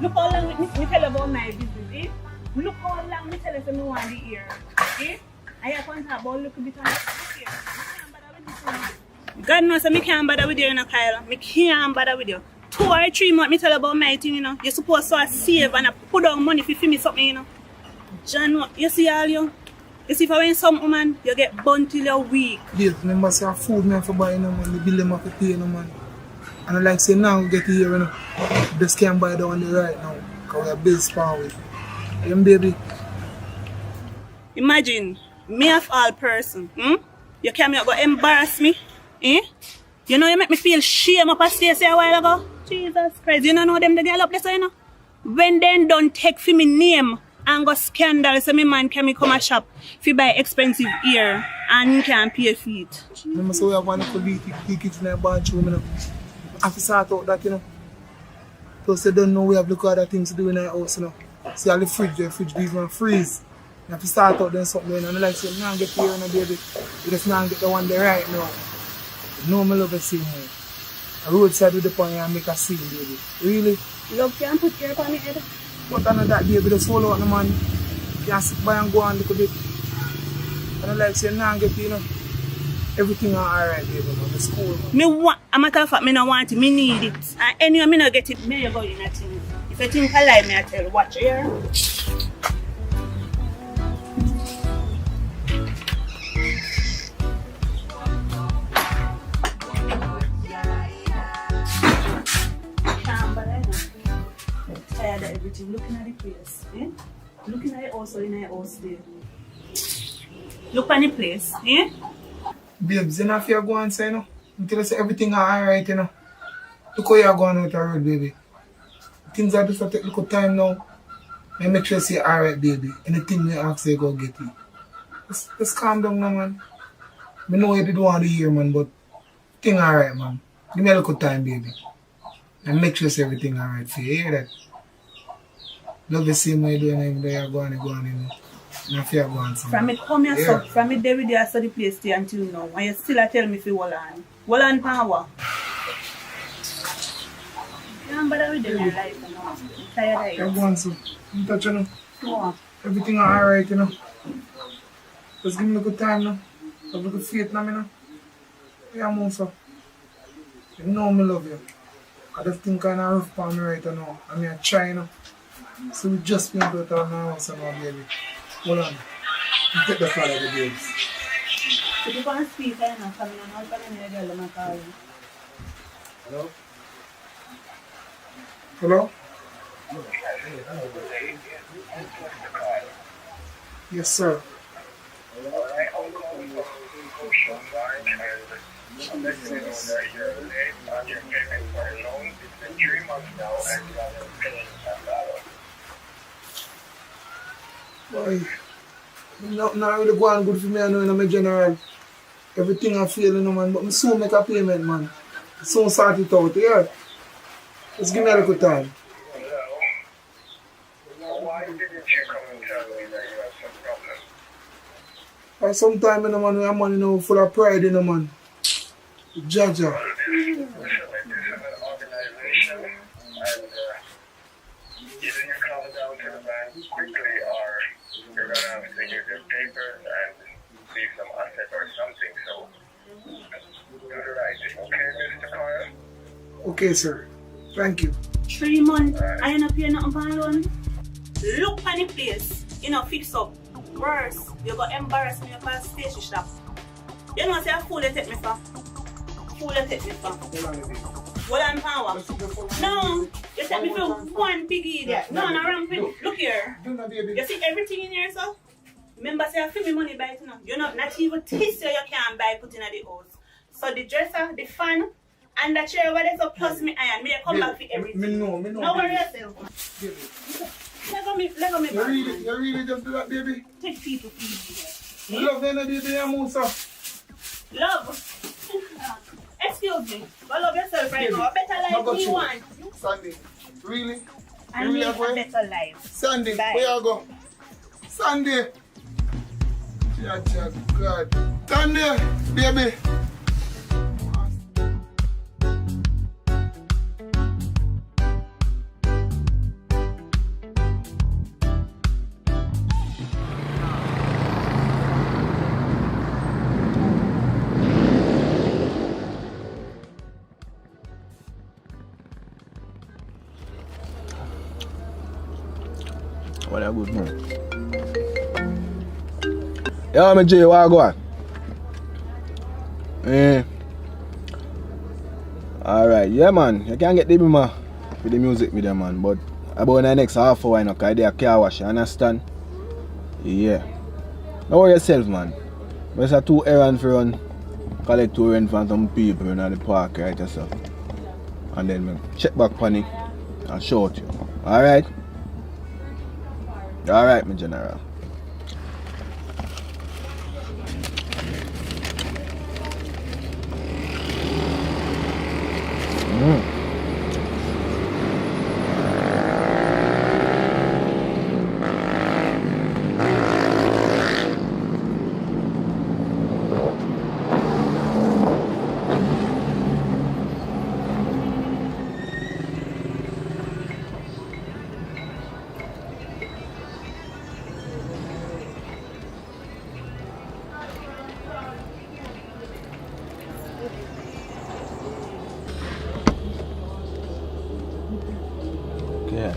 Look how long me tell about my business, eh? Look how long me tell you me want the ear, eh? I have to talk about look a bit on the ear. God knows me can't bother with you, you know, Kyle. Me can't bother with you. 2 or 3 months me tell about my thing, you know. You're supposed to save and put down money for me something, you know. John, you see all you? You see if I win some woman, you get burnt till you're weak. Babe, remember say food me have to buy, you know, man. The bill them have to pay, you know, man. And I like say now we get here, you know. Just can't buy the one right now. Because we are bills power with. Baby. Imagine, me of all person, you came here go embarrass me, eh? You know you make me feel shame up a stage a while ago. Jesus Christ, you know them the girl up there, so you know. When they don't take for me name and go scandal, so me man can come a shop fi buy expensive ear and you can't pay for it. Remember so we have one little big kitchen in the bathroom, you know. I have to sort out that, you know. Plus they don't know we have look other things to do in our house, you know. See all the fridge leave and freeze. You have to start out then something, and I like say, man, get here, you know, baby. You just not get the one there right now. You know me love the same way. A roadside with the point and make a scene, baby. Really? Love can put your on your head. But I know that baby, just follow out the man. You can sit by and go on a little bit. And I like say, nah, get you know. Everything alright, baby, man. The school, man. Me want, a matter of fact, me no want it, me need it. And anyway, me no get it, me go in a thing. If you think I lie, me I tell you, watch here. Tired of everything, looking at the place, eh? Looking at it also in the house there. Look at the place, eh? Babes, you know if you're going to say, you know, until I say everything alright, you know. Look how you're going out the road, baby. Things are just take a little time now. I make sure you say alright, baby. Anything you ask, you go get it. Just calm down now, man. I know you did want to hear, man, but thing alright, man. Give me a little time, baby. And make sure you say everything alright for you. You hear that? Love the same way you're doing, even though you're going, you know. And if you're going somewhere. From me come here, so, from me there with you, I saw the place there until now. And you still tell me if you hold on. Hold on power. You don't bother with them in life, you know. I'm tired of it. You're going, so. You touch, you know. No. Everything alright, you know. Just give me a good time, now. Have a good faith now, you know. Yeah, mom, so. You know me love you. I just think kind of rough for me right now. I mean, I try, you know. So we just been out of my house now, baby. Hold on. You take the flag of the babes. If you can't speak, I know, coming on out, I'm going to call you. Hello? Hello? Yes, sir. I'm listening on that your name on your payment for a loan. It's been 3 months now and you haven't paid $10. Boy, not really going good for me, I know, in my general. Everything I feel, you know, man, but I soon make a payment, man. I soon sort it out, yeah? Just give me a little time. Why didn't you come and tell me that you have some problem? Sometimes, you know, man, I'm money, you know, full of pride, you know, man. Jaja. Listen, this is an organization and either you come down to the bank quickly or you're going to have to give your papers and leave some asset or something. So, do the right thing, okay, Mr. Kyle? Okay, sir. Thank you. 3 months, I ain't not paying nothing for loan. Look at the place, you know, fix up. Worse, you got embarrass me up at station shop. You know, say a fool you take me for. Fool you take me for. Hold on, power. No, you take me for one big idiot. No, no, wrong thing. Look here. You see everything in here, so? Remember, say I feel me money buy it, you know. You know, not even tissue you can buy put in the house. So the dresser, the fan, and the chair over there, so plus me iron. Me come back for everything. Me know. No worry yourself. Let go me back. You really just do that, baby? Take people for you. You love them, baby, I'm also. Love. Excuse me. Go love yourself right now. A better life you want. Sandy. Really? I need a better life. Sandy, Bye. where you go? Sandy. Yeah, God. Sandy, baby. What a good man. Yeah, me Jay, what go on? Alright, yeah man, you can get the bima with the music with them man, but about the next half hour, you know, because they are car wash, you understand? Yeah. Don't worry yourself man. There's a 2 errands for run, collect 2 rent from some people in the park right yourself. And then man, check back on it and show it you. Alright? Alright, my general. Yeah.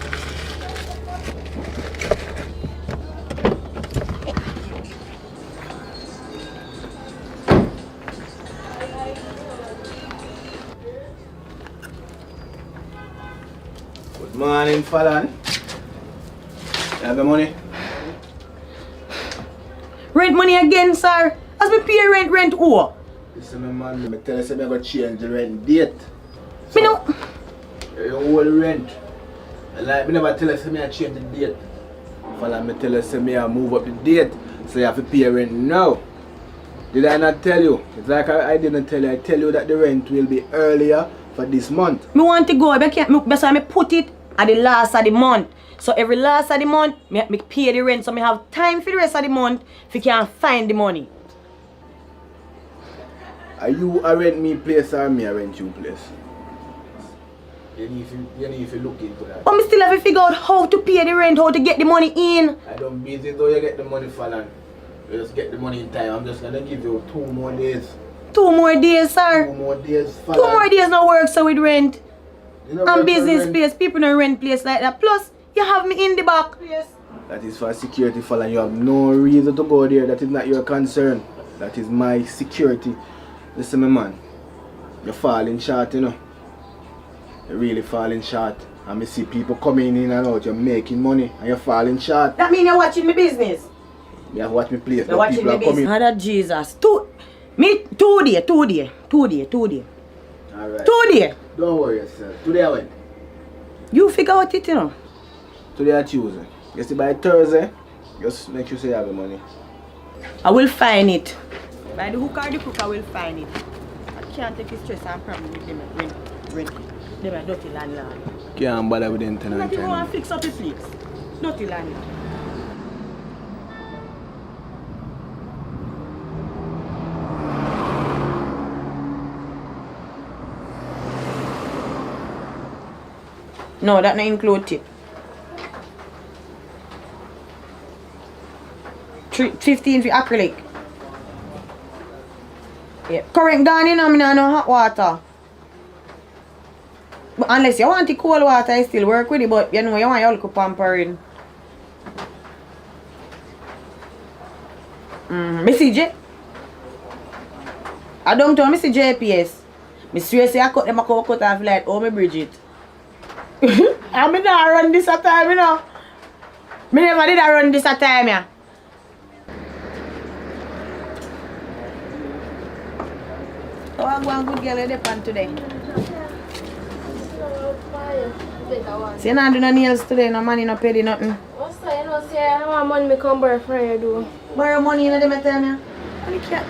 Good morning, Fallon. You have the money? Rent money again, sir. As me pay rent who? Listen, my man, I tell you, I'm going to change the rent date. Me no. Your whole rent. And like, I never tell you, I change the date. Fallon, I tell you, I move up the date. So you have to pay rent now. Did I not tell you? It's like I didn't tell you. I tell you that the rent will be earlier for this month. Me want to go. That's why I put it at the last of the month. So every last of the month, me pay the rent. So me have time for the rest of the month if you can find the money. Are you a rent me place or me a rent you place? You need to look into that. But me still have to figure out how to pay the rent, how to get the money in. I don't busy though you get the money, Fallon. You just get the money in time. I'm just gonna give you 2 more days. 2 more days, sir. 2 more days, Fallon. 2 more days no work so with rent. You know And what business rent? place, people don't rent place like that. Plus, you have me in the back. Yes. That is for security, Fallon. You have no reason to go there. That is not your concern. That is my security. Listen, my man. You're falling short, you know. You're really falling short. And me see people coming in and out. You're making money and you're falling short. That mean you're watching my business. You have watch me place. You're watching people my are coming. business. Mother Jesus. 2 day. 2 day. Alright. 2 day. Don't worry yourself. Today I went. You figure out it, you know. Today I Tuesday. You see by Thursday, just make sure you have the money. I will find it. By the hook or the crook, I will find it. I can't take the stress and problem with them. Rent. Them are dirty landlord. Can't bother with them tenant. Not even want to fix up the place. Dirty landlord. No, that not include tip. 15 for acrylic. Yeah. Current gone in, I mean, no hot water. But unless you want the cold water, I still work with it, but you know, you want your little pampering. Missy J. I don't tell Missy JPS. I swear say I cut them a cut off like, oh, me Bridget. I mean, I run this a time, you know. Me never did I run this a time, yeah. Oh, I'm going good girl in the pan today. See, you not do no nails today, no money, no pay nothing. What's that? You know, say I want money, me come borrow from you, do. Borrow money, you know, them tell me.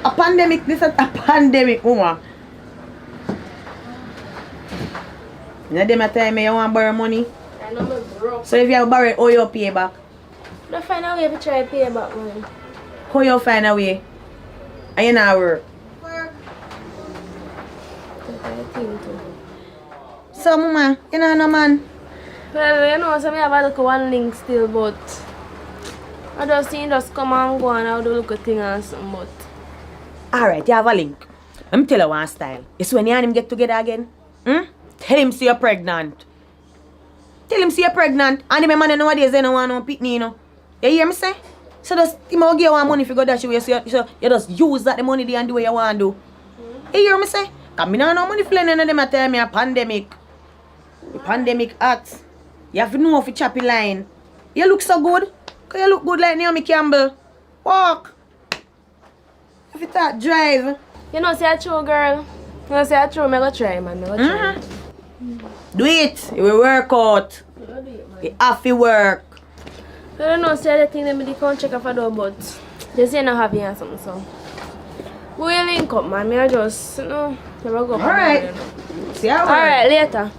A pandemic, this is a pandemic, woman. You know, them tell me you want to borrow money. I know me broke. So if you borrow it, how you pay back? I find a way to try to pay back money. How you find a way? And you not work. So, mama, you know no man? Well, you know, so I have a look at one link still, but I just think just come and go and I'll do look at thing and something, but Alright, you have a link. Let me tell you one style. It's when you and him get together again. Tell him say you're pregnant. Tell him see you're pregnant. And the man nowadays they don't want no pick me, you know. You hear me say? So just him will give you one money if you go dash away. So you just use that the money there and do what you want to do. You hear me say? Cause me no money for none of them tell me a pandemic. The pandemic act. You have to know if you choppy line. You look so good. Cause you look good like Naomi Campbell. Walk. If you start drive. You know, say a true girl. You know, say a true, me go try, man. Me go try. Do it. You will work out. You have to work. I don't know, say the thing that me can't check off a door, but just say not happy or something, so. We will link up, man. Me I just, you know, never go. Alright. See how Alright, later.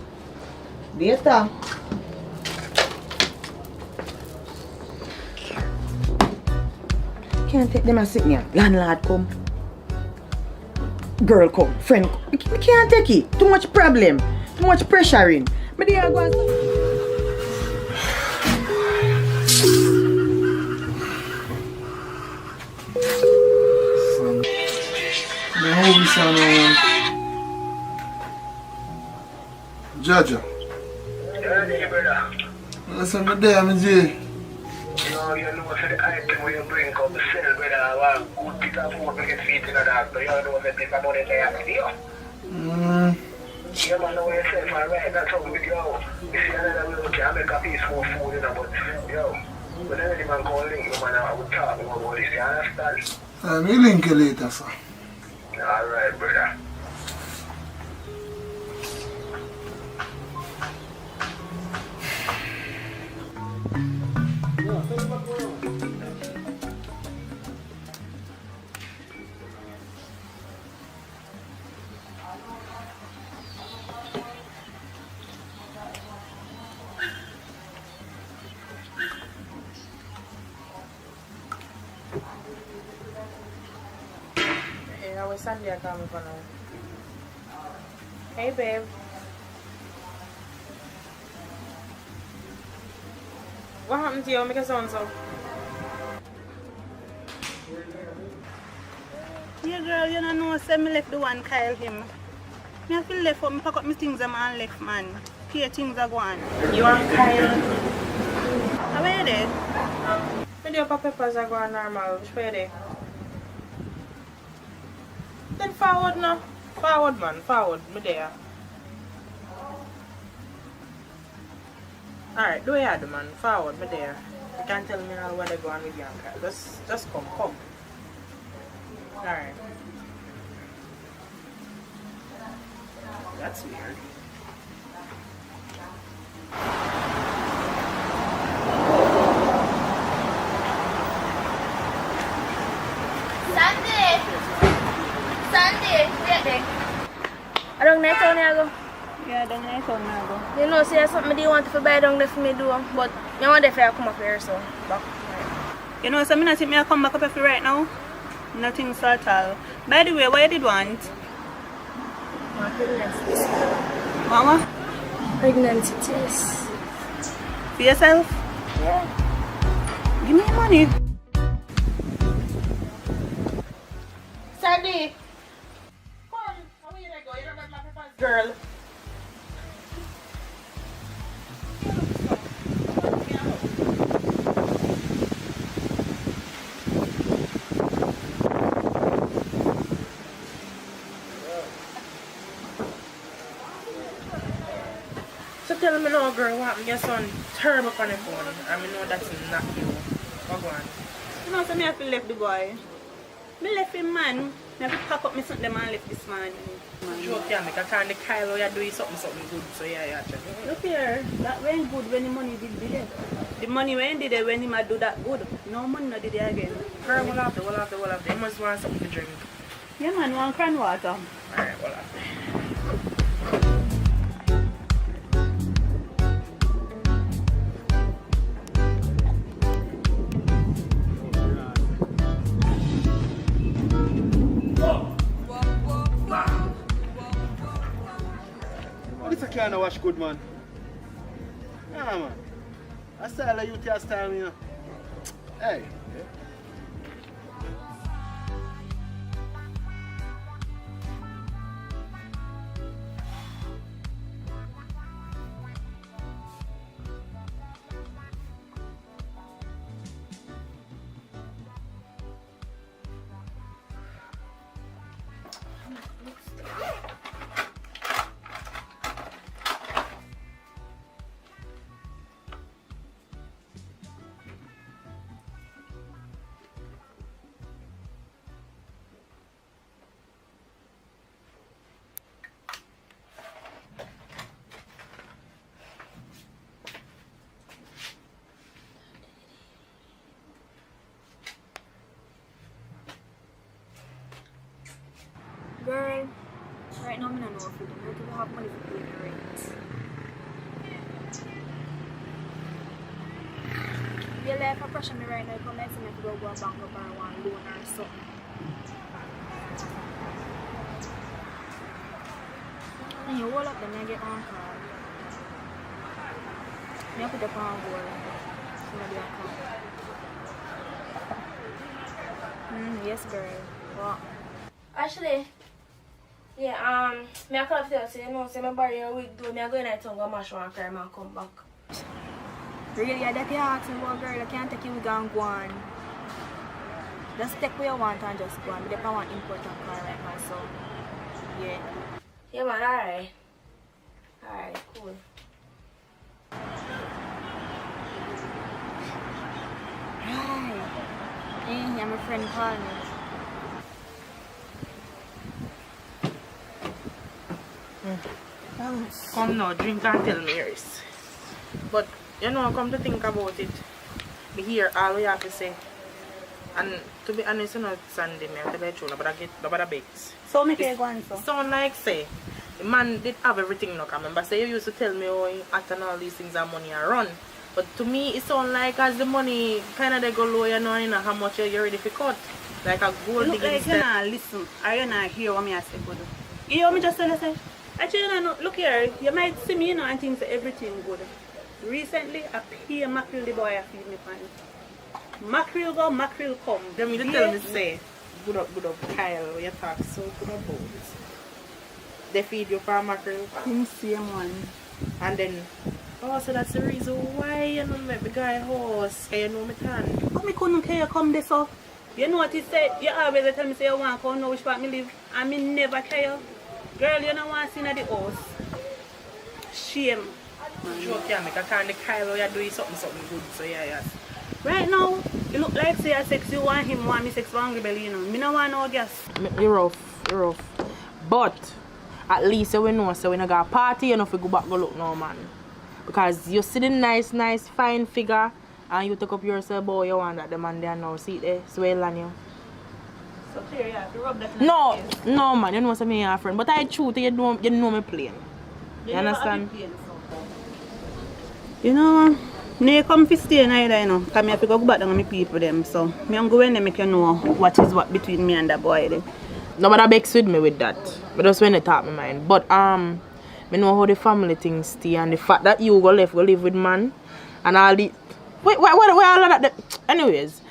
Later. Can't take them and sit here. Landlord come. Girl come. Friend come. We can't take it. Too much problem. Too much pressuring. But they are going Son. The whole son Jaja. Yeah, brother. Listen, me there, me G. No, you know, for the item when you bring up the sale, brother, I want good piece of food to get feet in that, but you know, the people money they have to do. You man know yourself, alright, that's how we go. You see another way, okay, I make a piece more food, you know, but, yo, whenever the man call link, man, I would talk about this, you understand? Me link you later, sir. Alright, brother. I was Sunday I come for now. Hey babe. What happened to you? Make a sound so. Yeah, girl, you don't know, say me left the one Kyle him. Me have to left for me pack up my things and man left, man. Here things are going. You and Kyle? How are you there? When your peppers are going normal, which way they? Then forward now. Forward man, forward. Me there. Alright, do you do man? Forward, me there. You can't tell me now where they go on with Bianca. Just come. Alright. That's weird. Sunday, wait there. I don't know how I go. Yeah, don't know how I go. You know, say something do you want to buy down there for me do, but I want to come up here, so back. You know, so me not think me I come back up here right now. Nothing so at all. By the way, what you did want? My pregnancy test. Mama? Pregnancy test. For yourself? Yeah. Give me your money. Sandy! Come! How are you go? You don't have my peppers, girl. So tell me now, girl, what happened? Your son terrible on the phone. I mean, know that's not you. What go on? You know, so me have to left the boy. Me left him, man. Me have to pack up my something and left this man. Joke, yeah, make a turn the Kyle or you're doing something good. So yeah, check. Look here, that went good when the money did it. The money when did it when he might do that good. No money no did it again. Girl, we'll have to. You must want something to drink. Yeah man, one can water. Alright, we'll have to. This a kind of wash good, man. Yeah, man. I style of youth style, you know. Hey. have money to pay the rent. Your life a pressure me right now, come next to me to go bank up or one loan or something. And you hold up them and get on card. You put the pound goal. Somebody will come. Yes, girl. What? Actually, yeah, me I call up to you know, say my body a week do, me I go in at town go mash one crime and come back. Really, I can't ask me about girl, I can't take you with and go on. Just take what you want and just go on. But I want important car right now, so yeah. Yeah man, alright. Alright, cool. Right. Yeah, my friend called me. Come now, drink and tell me yours. But you know, come to think about it, me hear all we have to say. And to be honest, you know, Sunday, me have to tell you the truth about the bakes. So me can go on so. Sound like say, the man did have everything now. I remember say you used to tell me how you act and all these things and money are run. But to me, it sound like as the money kind of they go low, you know how much you're ready to cut. Like a gold Look digging like you not listen, or you not hear what me I say, good. You hear me just tell you say, actually, you know, look here, you might see me, you know, and think that everything good. Recently, I pay mackerel the boy I feed me pan. Mackerel go, mackerel come. Then you tell me say, good up, Kyle, you talk so good about. They feed you for mackerel. Him same one. And then, oh, so that's the reason why you know make the guy horse, you know me tan. But me couldn't care you come this up. You know what he said? You always tell me say you want to come know which part me live. And me never care. Girl, you don't want to see in the house. Shame. Joke yeah, make a turn the Kyle you doing something good, so yeah. Right now, you look like say I sex you want him, want me sex for hungry belly, you know. Me no want no gas. You're rough. But at least we know so when I got a party, you know if we go back go look no man. Because you see the nice, fine figure and you take up yourself boy you want that the man there now see it there, swell on you. So clear, yeah, to rub that No man, you know what I mean your friend. But I truth you know me plain. You understand? You know, me come to stay neither, you know, because I have to go back down with my people them. So me go in there make you know what is what between me and that boy there. Nobody begs with me with that. But that's when they talk my mind. But me know how the family things stay and the fact that you go live with man and all the wait all of that anyways.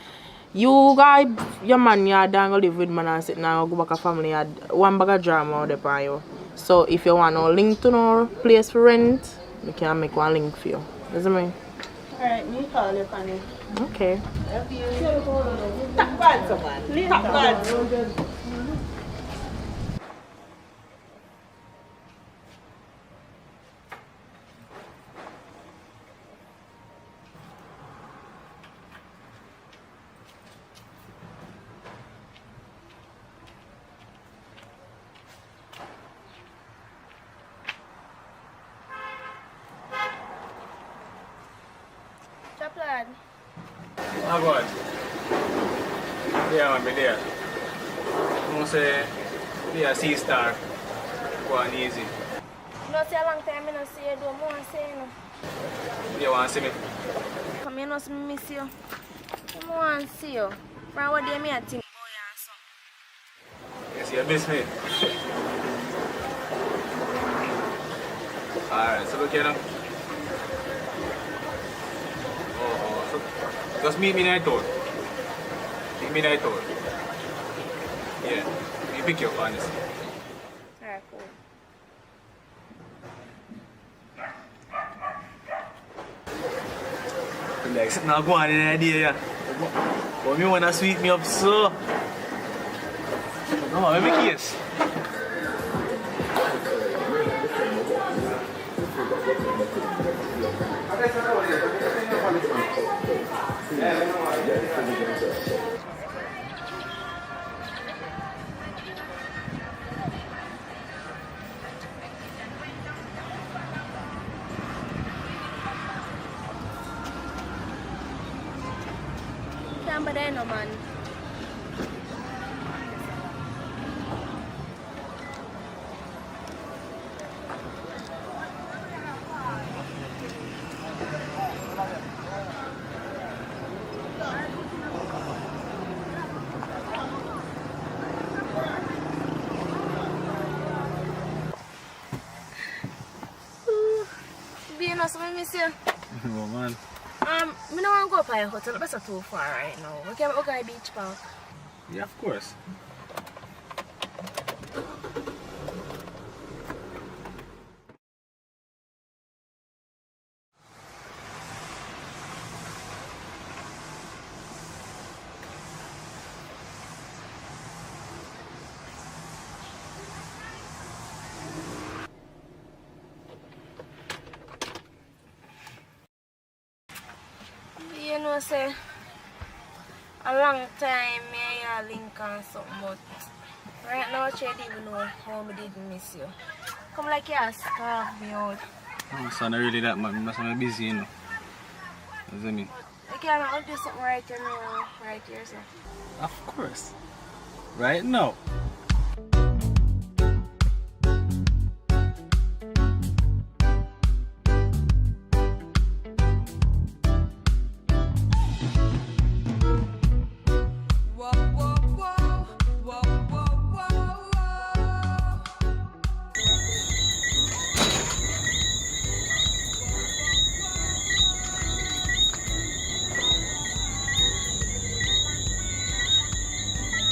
You guys your man you don't go live with man and sit now go back a family had one bag of drama out there for you. So if you want no link to no place for rent, we can make one link for you. Does it mean? Alright, me call you, Fanny. Okay. Top bad, someone. Top bad. Chaplain. Oh God. Yeah, man, be there. I want to say, be a C-star. Go on easy. No say a long time I don't see you, don't want to say you know. You want to see me? Come here, no miss you. I want to see you. From what day me I think about you and so. Yes, you miss me. Alright, so look here now. So just meet me in the tour. Meet me in the tour. Yeah, you pick you up, honestly. Alright, cool. Like, sitting now go on in the idea, yeah. But me wanna sweep me up so. No, let me kiss. Can't bother no man. know, so I miss you. Oh man. Me don't want to go up at your hotel, but it's too far right now. We can go to the beach park. Yeah, of course. You know, say, a long time me and you link on something, but right now I don't even know how I did miss you. Come like you scarf me out. Oh, son, I really that man. I'm busy, you know. What does it mean? I can't do something right here now, right here, sir. Of course. Right now.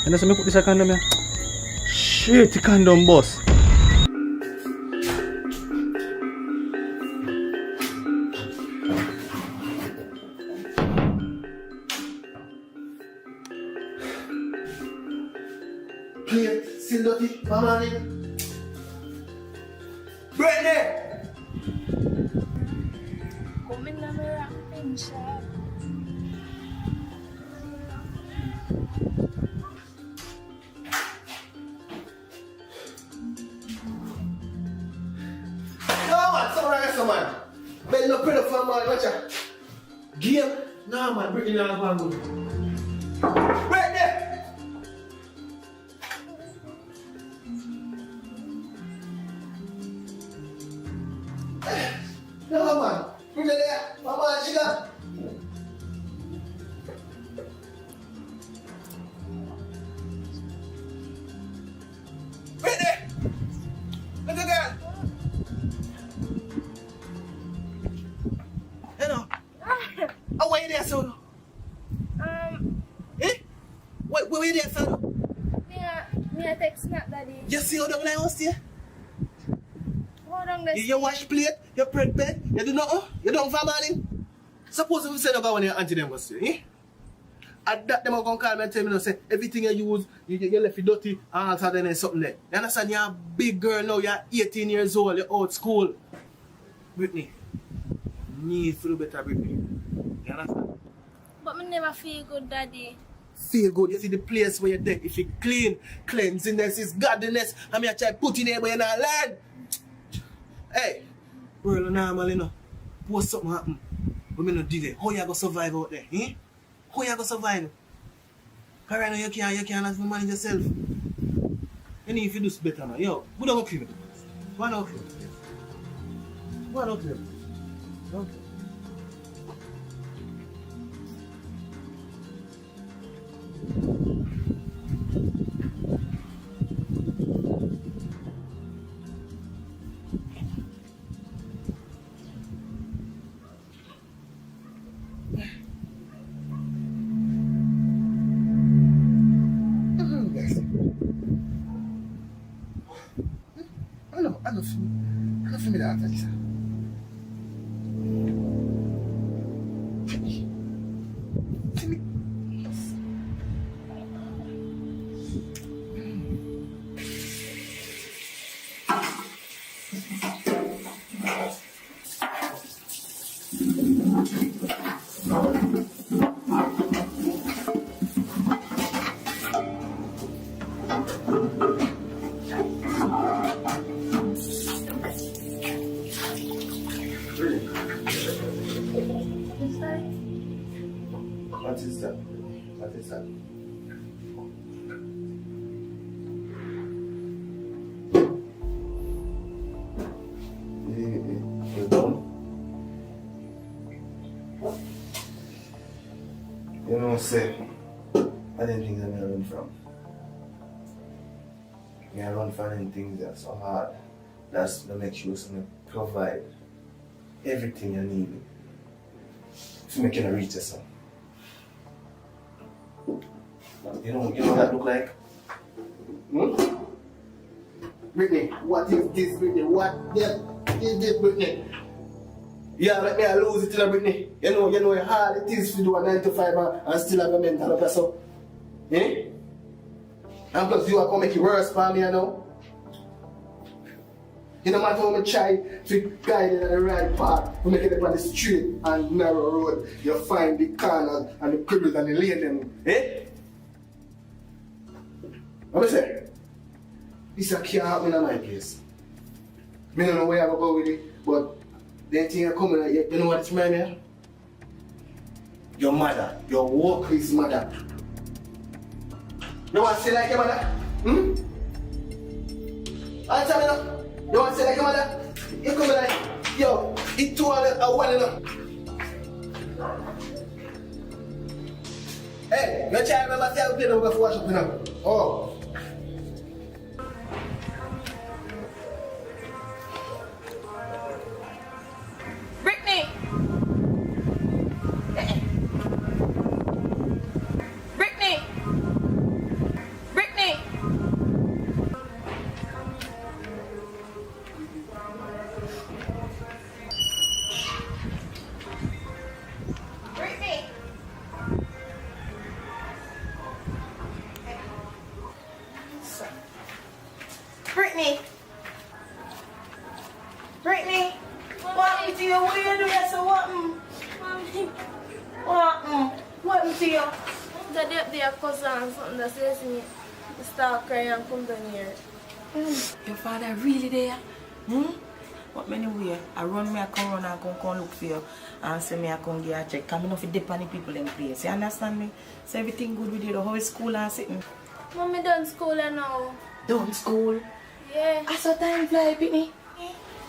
And that's me put this condom here. Shit, the condom boss. Plate, still dirty, mama nigga. Brittany! Come in the wrapping shop. No man, someone like that man. Ben no pretty for man, watch out. Game? No man, Brittany not going good. Brittany! No man, Brittany there, my man, she got. Brittany! Little girl! Hello. Oh, where you there, son? Eh? Where you there, son? Me a text snap daddy. You see how down my house there? Hold on this. You wash plate, you prep bed, you do nothing, you don't for morning. Suppose if you say no go when your auntie them go see, eh? At that them are gonna call me and tell me no say everything you use, you left it dirty and all that and something there. You understand? You're a big girl now, you're 18 years old, you're out school. Brittany, need to do better, Brittany. You understand? But me never feel good, daddy. Feel good, you see the place where you're there. If you clean, cleanliness is godliness. I mean I try put in there but you not learn. Hey, world normal, you know. Post something happen, but me no delay. How you gonna survive out there, eh? How you gonna survive? Because right now you can't have to manage yourself. And if you do better now, yo, go down clean it. Go down clean it. Go down clean it. Okay. I don't feel me that, Lisa. What is that? What is that? You done? You know, say, I didn't think that I run from. I run from things that's so hard. That's to make sure something provide. everything you need to make you reach yourself. You know what that look like? Brittany, what is this, Brittany? What is this, Brittany? Yeah, let me lose it to Brittany. You know how hard it is to do a 9 to 5 and still have a mental up yourself. Eh? And plus you are going to make it worse for me, you know? You know matter how much try to guide you on the right path, to make it up on the straight and narrow road, you find the corners and the cribbles and the lane them. Eh? What I say? This can't happen in my place. I don't know where I go with it, but the thing are coming, you know what it's reminds me of? Your mother, your workplace mother. You want to say like your mother? Answer me now. You want to say like your mother? You come like, yo, it 2 or 1 enough. Hey, you try to remember to play them before wash up now. Oh. Brittany! Brittany! Brittany! Brittany! Brittany! Brittany! What happened to you? What are you doing? So what? What happened to you? The day up there, cousin, something that says to me, start crying and come down here. Your father really there? But anyway, I run me, I come run and come look for you and say me I come get a check. Come enough to depend on people in place. You understand me? So everything good with you, the whole school and sitting. Mommy done school now. Done school? Yeah. I saw time fly, Pitney.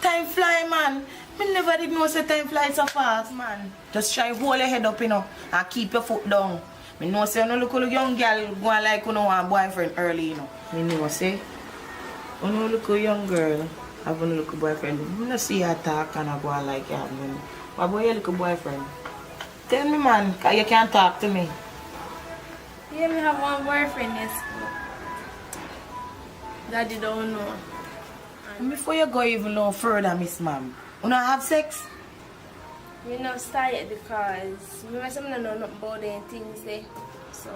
Time fly, man. Me never did know say time fly so fast, man. Just try hold your head up, you know, and keep your foot down. Me know say you no look a young girl going like you know want boyfriend early, you know. Me know say you no look a young girl having a little boyfriend. Me no see her talk and I go on like you have me. Why boy you little boyfriend? Tell me, man, cause you can't talk to me. Yeah, me have one boyfriend, yes. Daddy don't know. And before you go even no further, Miss Ma'am, you not have sex? Me not start yet because me myself don't know nothing about them things there. So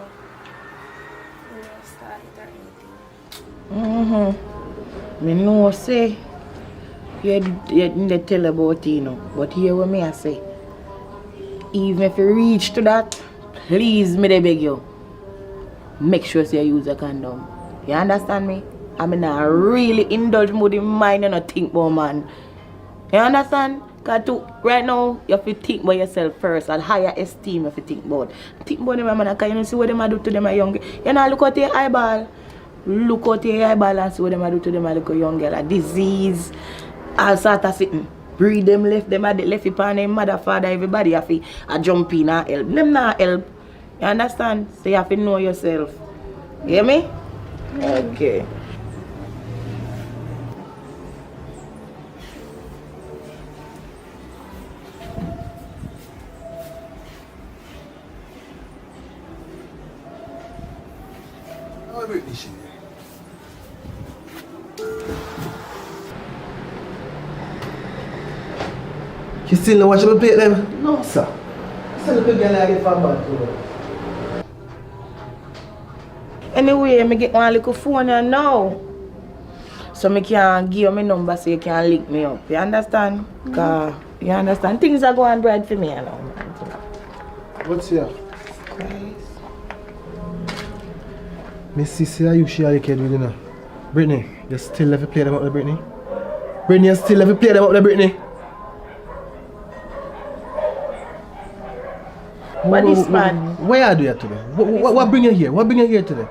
me not start it or anything. Me know say you didn't tell about it, you know. But here what me I say. Even if you reach to that, please me they beg you. Make sure say you use a condom. You understand me? I mean I really indulge more in mind and not think about man. You understand? Because right now, you have to think about yourself first and higher esteem you have to think about. Think about them, man, because you know, see what them do to them young girl. You know, look at your eyeball. Look at your eyeball and see what them do to them little young girl. A disease, all sort of sitting. Breed them, left them, left it on them mother, father, everybody have to jump in and help. Them not help. You understand? So you have to know yourself. You hear me? Okay. You still not watch me play them? No, sir. It's a little girl I get from back to. Anyway, I get one little phone now. So I can give you my number so you can link me up. You understand? Cause you understand? Things are going bright for me, you know. What's here? Christ. Miss Sissy, you share the kid with you now. Brittany, you still have to play them up there, Brittany? Brittany, you still have to play them up there, Brittany? What this man? Where are you today? What bring you here? What bring you here today?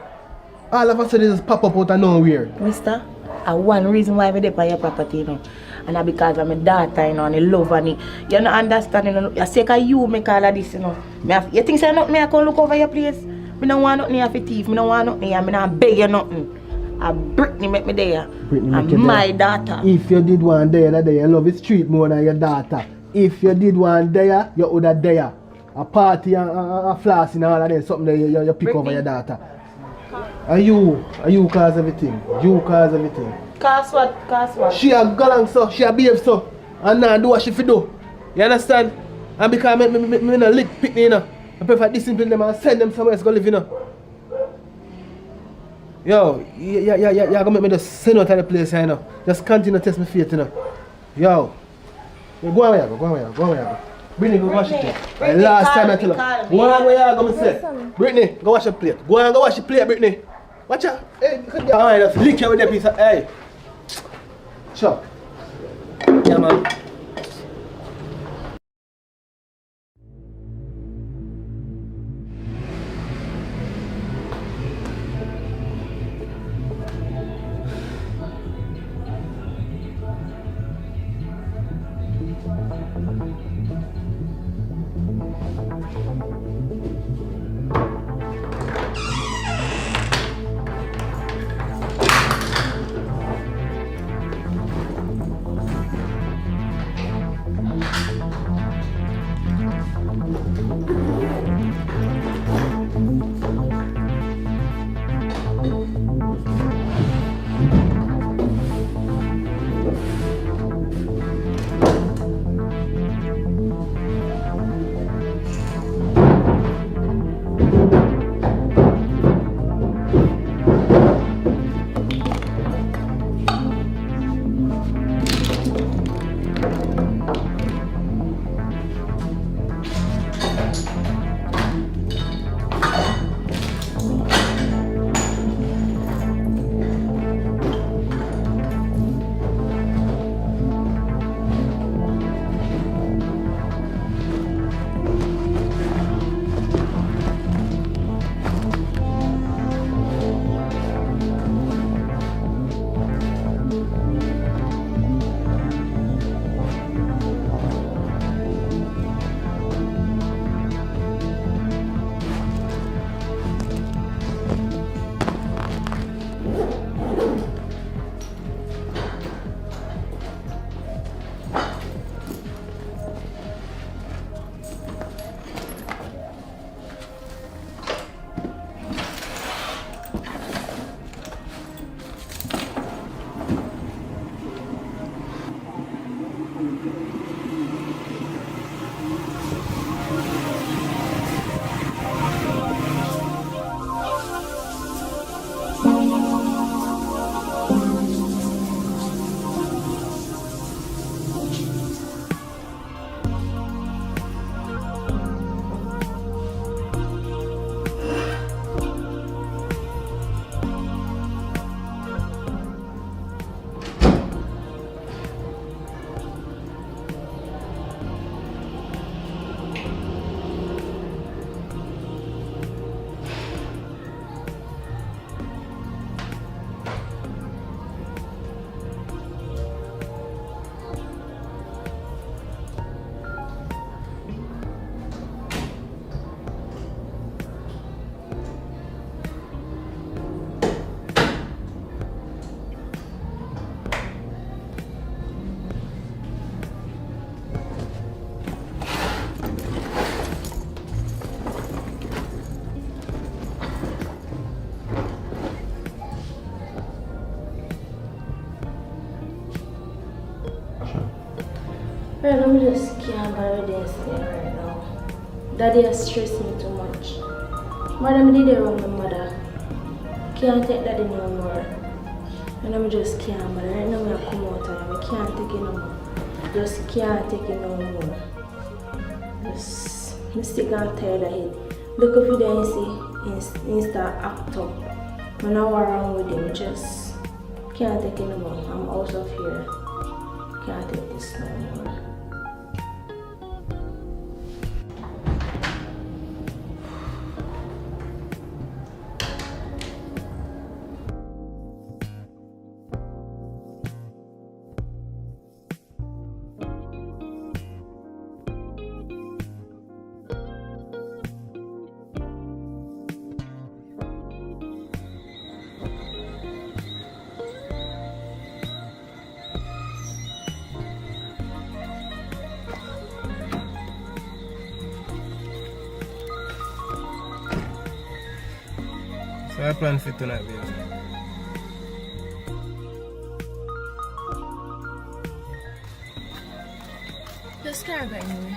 All of a sudden just pop up out of nowhere. Mister, one reason why I'm there for your property, you know. And that's because I'm a daughter, you know, and I love and you don't understand, you know. I say that you make all of this, you know. You think so not me I can look over your place? I don't want nothing here for thief. I don't want nothing here. I don't beg you nothing. And Brittany make me there. Brittany and make you my there. daughter. If you did one day, that day, you love the street more than your daughter. if you did one there, you would have there. A party and a floss and all of that, something that you pick over your daughter. Are you cause everything? You cause everything. Cause what? Cause what? She a galang so, she a behave so, and now do what she fi do. You understand? And because me no lick pick me, you know, I prefer discipline them and send them somewhere else go live, you know. Yo, you're gonna make me just send out of the place, you know. Just continue to test my faith, you know. Yo, go on where you go. Brittany, go wash your plate. Last time I tell her, go on where you go, me say. Brittany, go wash your plate. Go on, go wash your plate, Brittany. Watch out. Hey, alright, just lick you with that piece of, hey. Sure. Yeah, man. Well, I'm just can't bother this thing right now. Daddy has stressed me too much. Madam did it wrong, my mother. Can't take daddy no more. And I'm just can't bother. Right now I come out and I can't take it no more. Just can't take it no more. Just I'm sick and tired of it. Look up video and see Insta act up. When I was wrong with him, just can't take it no more. I'm out of here. Can't take this no more. So I plan for tonight, baby. Just carry back me.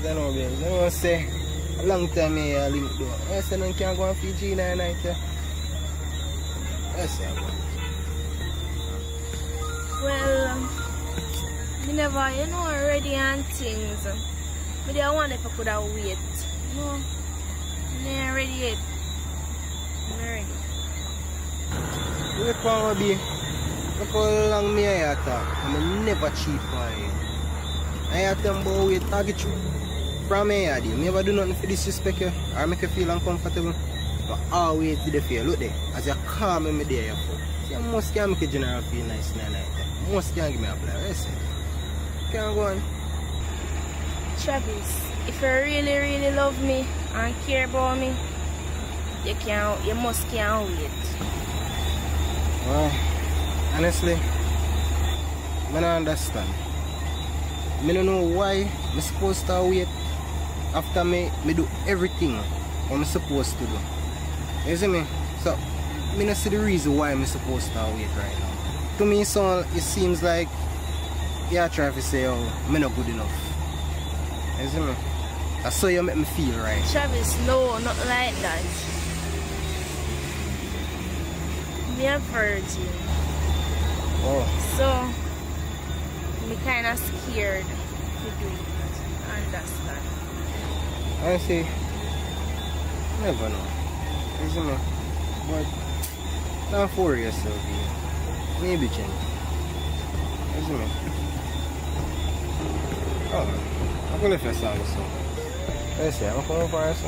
I know, baby. I want to say, a long time I link though. I said I can't go on Fiji night, yeah. Yes, yeah. Well, me never, you know, ready and things. But I wonder if I could have wait. No, I ain't ready yet. I'm not ready. Wait for me, baby. Look how long me I talk. I'm never cheap on you. I have to wait, target you. From me, I never do nothing for disrespect you or make you feel uncomfortable. But always do the fear. Look there, as you calm me there, you fool. You must can make a general feel nice in the night. You must can give me a blow. Listen. Can't go on. Travis, if you really, really love me and care about me, you must can't wait. Well, honestly, I don't understand. I don't know why I'm supposed to wait after me do everything I'm supposed to do. You see me? So, I don't see the reason why I'm supposed to wait right now. To me, so it seems like you're trying to say, oh, I'm not good enough. You see me? That's how you make me feel, right? Travis, no, not like that. Me a virgin. Oh. So, me kinda scared to do it. Understand? I say, never know. You see me? But, don't worry yourself, yeah. Maybe change. You see me? Oh, I'm gonna first song so. Let's see, I'm coming for us.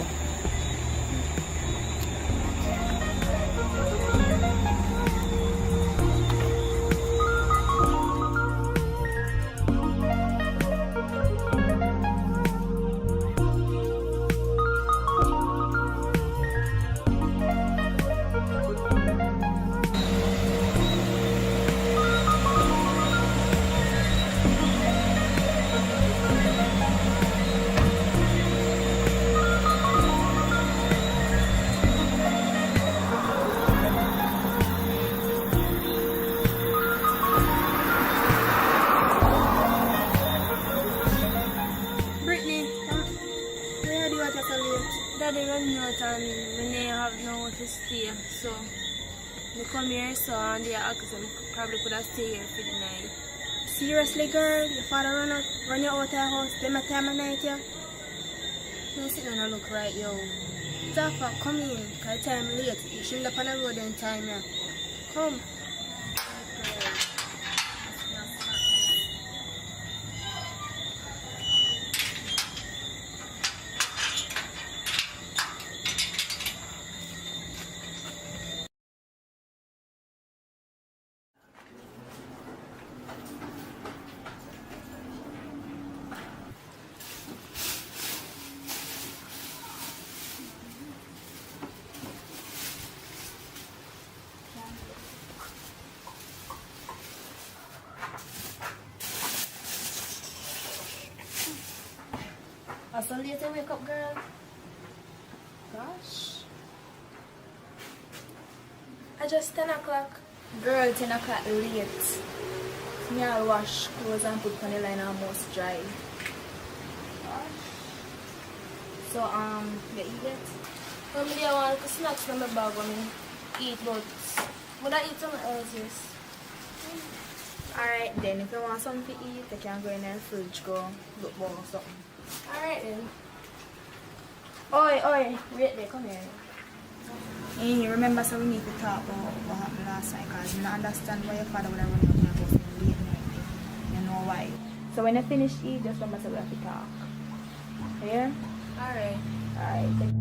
Daddy run out and we may have nowhere to stay, so we come here so and they ask them probably could have stayed here for the night. Seriously, girl, your father run you out of the house, them a time of night, yeah? Don't sit down and look right, yo. Zaffa, come in, cause time late. You shouldn't up on the road in time, yeah. Come. Are so late to wake up, girl? Gosh. I just 10 o'clock. Girl, 10 o'clock late. Me I'll wash clothes and put on the line almost dry. So, you eat it? Well, I want snacks from my bag when I eat, but would I eat something else, yes? Alright then, if you want something to eat, you can go in the fridge, go look for something. Alright then. Oi, wait there, come here. Hey, remember, so we need to talk about what happened last night, because you don't understand why your father would have run out your house in late night. You know why. So when you finish eat, just remember, so we have to talk. Yeah? Alright. Alright.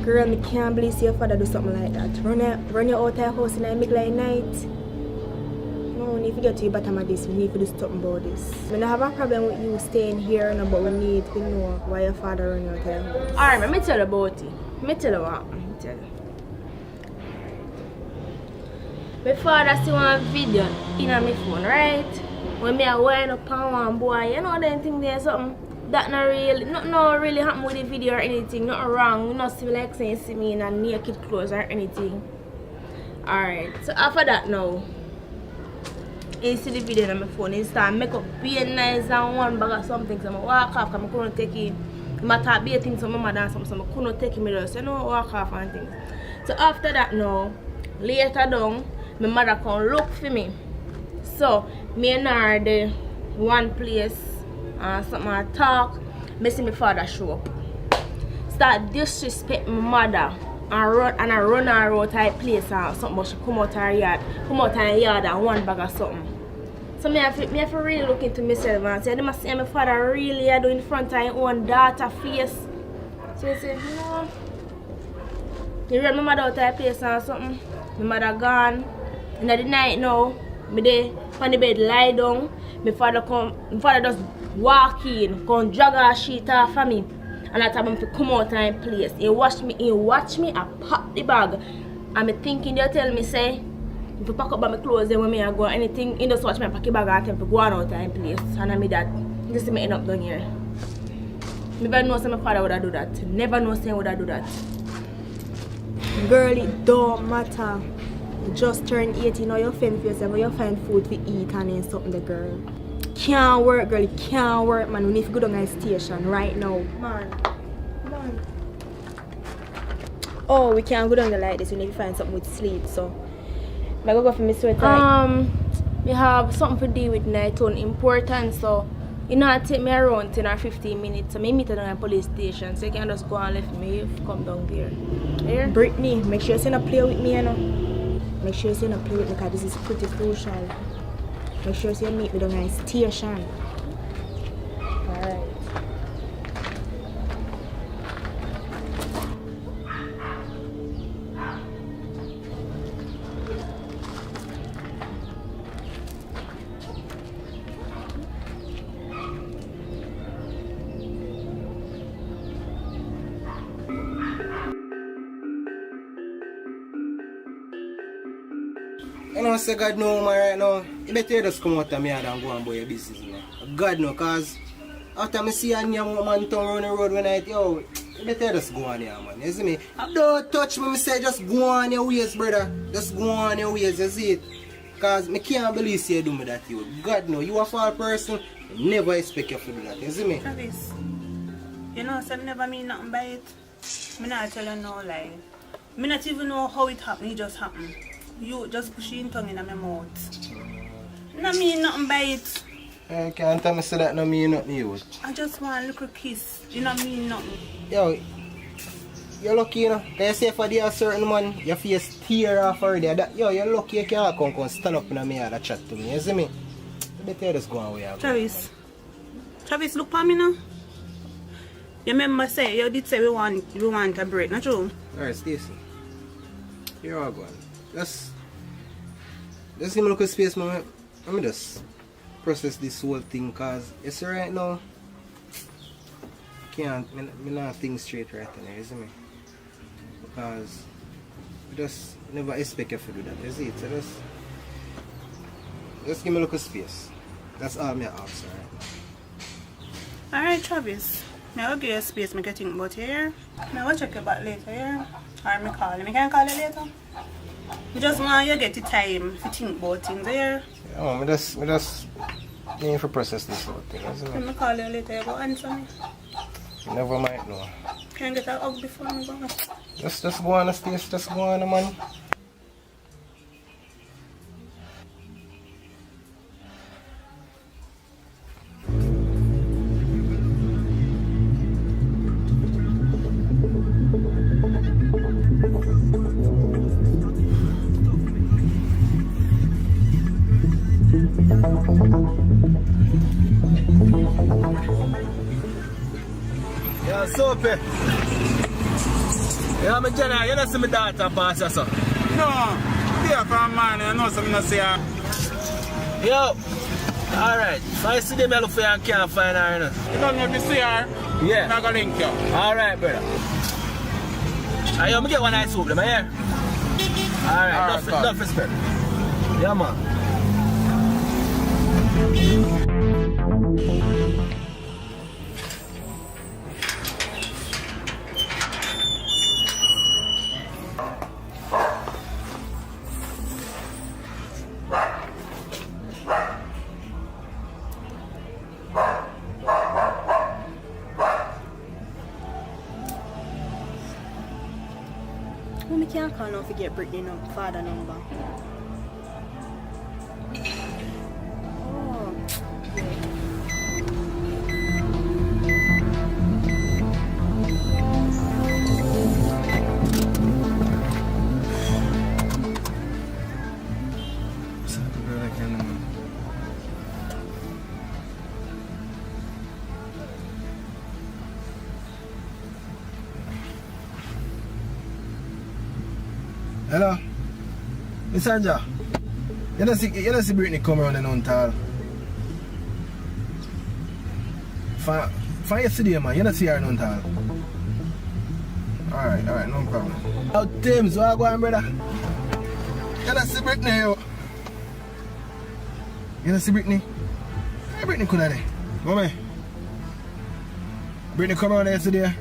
Girl, I can't believe your father do something like that. Run you out of your house in the middle of the night. No, we need to get to the bottom of this. We need to do something about this. We don't have a problem with you staying here, no, but we need to know why your father run you out of your house. Alright, let me tell you about it. Let me tell you what. Let me tell you. My father see one video in my phone, right? When me a wind up on one boy, you know them thing there something. That not really happen with the video or anything. Nothing wrong. You not see me like saying see me in a naked clothes or anything. Alright. So after that now, he see the video on my phone. He start make up be nice and one bag of something. So I walk off because I couldn't take it. I thought be a thing so my mother and something. So I couldn't take it. So I walk off and things. So after that now, later down, my mother come look for me. So me and her the one place. Something I talk, I see my father show up. Start disrespect my mother and I run her out her place or something, but she come out her yard and one bag of something. So me have to really look into myself and say, I must see my father really do in front of his own daughter face. So I said, no. You run my mother out her place or something. My mother gone. In the night now, me there on the bed lie down. My father just walk in, come drag her sheet off of me, and I tell him to come out and place. He watch me, I pop the bag. And me thinking they tell me say, if you pack up my clothes then when me I go anything, he just watch me pack the bag and tell me to go on out and place. And I me that just me end up down here. Never know say my father would have do that. Never know say he would have do that. Girl, it don't matter. You just turn 18 now, you fend for yourself, you find food to eat and then something the girl. Can't work, girl, it can't work, man. We need to go down to the station right now. Man. Oh, we can't go down there like this. We need to find something with sleep, so I go for my sweater. We have something to do with night on important, so you know it take me around 10 or 15 minutes. So I meet at the police station, so you can just go and left me if you come down there. Here? Brittany, make sure you don't play with me, you know. Make sure you don't play with me because this is pretty crucial. Make sure you meet me down at the station. Alright. You know, say God know man right now. You better just come out of me and go and buy your business, man. God know, cause after I see a young man turn around the road one night, yo, you better just go on here, man. You see me? Don't touch me, say just go on your ways, brother. Just go on your ways, you see it? Cause I can't believe you do me that, you. God know, you a foul person, I never expect you to do that, you see me? Travis, you know, so I never mean nothing by it. I not tell you no lie. I not even know how it happened, it just happened. You just push your tongue in my mouth. I mean nothing by it. You can't tell me so that no mean nothing, you. I just want a little kiss. You don't mean nothing. Yo, you're lucky, you know. Can you say for there a certain man, your face tear off already. That, yo, you're lucky you can't come stand up in me and chat to me. You see me? You better just go away. Travis, look for me now. You remember say, you did say we want a break, not true? Alright, Stacy. You're all going. Just give me a little space, man. Let me just process this whole thing, cause you see right now, I not think straight right now, you see me? Because I just never expect you to do that, you see it? So just give me a little space. That's all I ask, alright? Alright, Travis. I'll give you space, I can think about you here. I will check you back later, yeah? Or I call you. I can call you later. I just want you to get the time to think about things here. Yeah, I just need to process this whole thing. Let me call you later, you go answer me. Never mind, no. Can I get a hug before I go? Just go on the stage, just go on, man. Yeah, Soapy. Yeah, my Jenna, you don't see my daughter pass or so? No, dear from man, you know something to say. Yo, alright. If I see them, I look for you and can't find her, you know. You don't know if you see her? Yeah. I'm not going to link you. Alright, brother. Yo, me get one nice soup, them, I hear? Alright, enough respect. Yeah, man. Who can't call now to get Brittany father number? Oh. Hello? Miss Anja? You don't see Brittany come around and on tall. Find yesterday, man. You don't see her on tall. Alright, no problem. How Tim's, what go on, brother? You don't see Brittany, yo. You don't see Brittany? Hey, Brittany could have there. Come here. Brittany come around yesterday?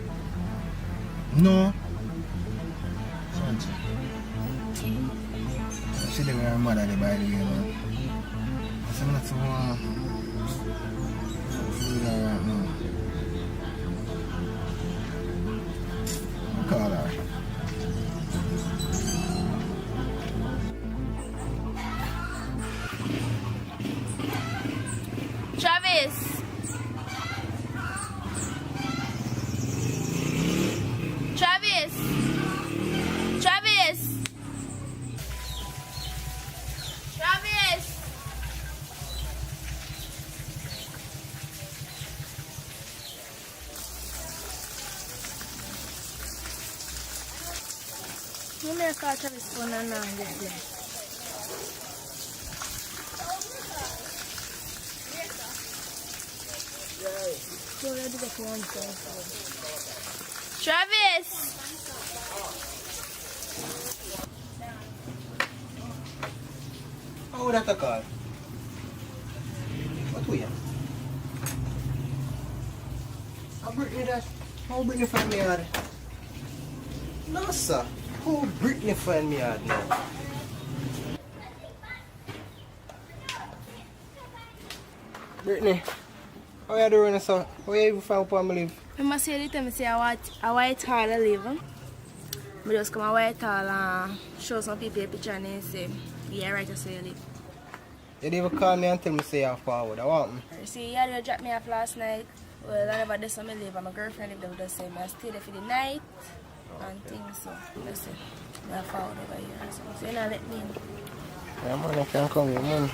No. She didn't wear her mother by the way, man. So I'm not so food her right now. I'll call her. Travis! Travis! Travis! Travis! You may call Travis phone and now get there. You already get one phone. Travis! How would that call? What we have? How Brittany that? How Brittany find me out? No, sir. How Brittany find me out now? Brittany, how you doing, sir? How you even find upon me live? I must say the time say I white hall I live. I just come a white hall and show some people a picture and they say, yeah, right, I say you live. You didn't even call me and tell me say you're forward. I want me. See, you dropped me off last night. Well, I never did some live and my girlfriend lived there with the same. I stayed there for the night and things, so that's it. I'm forward over here. So you know, let me in. Yeah, man, I can't come here, man.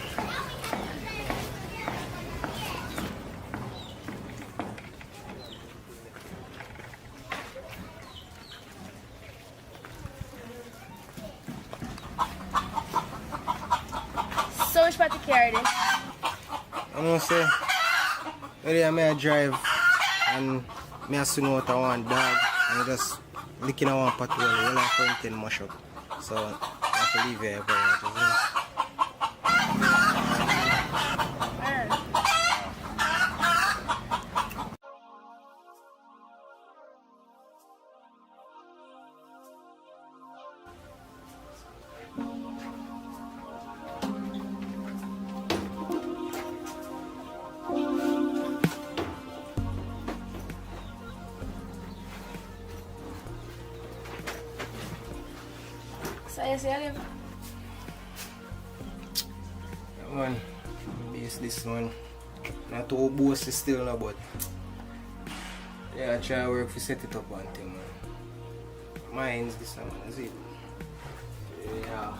So which part to carry this? I know say, earlier I drive and I swing out of one dog and just licking at one patrol, all my front end mash up. So I have to leave here, but So you see, I live. Man, base this one. Not too bossy still no, but yeah, I try to work to set it up one thing, man. Mine's this one, is it? Yeah.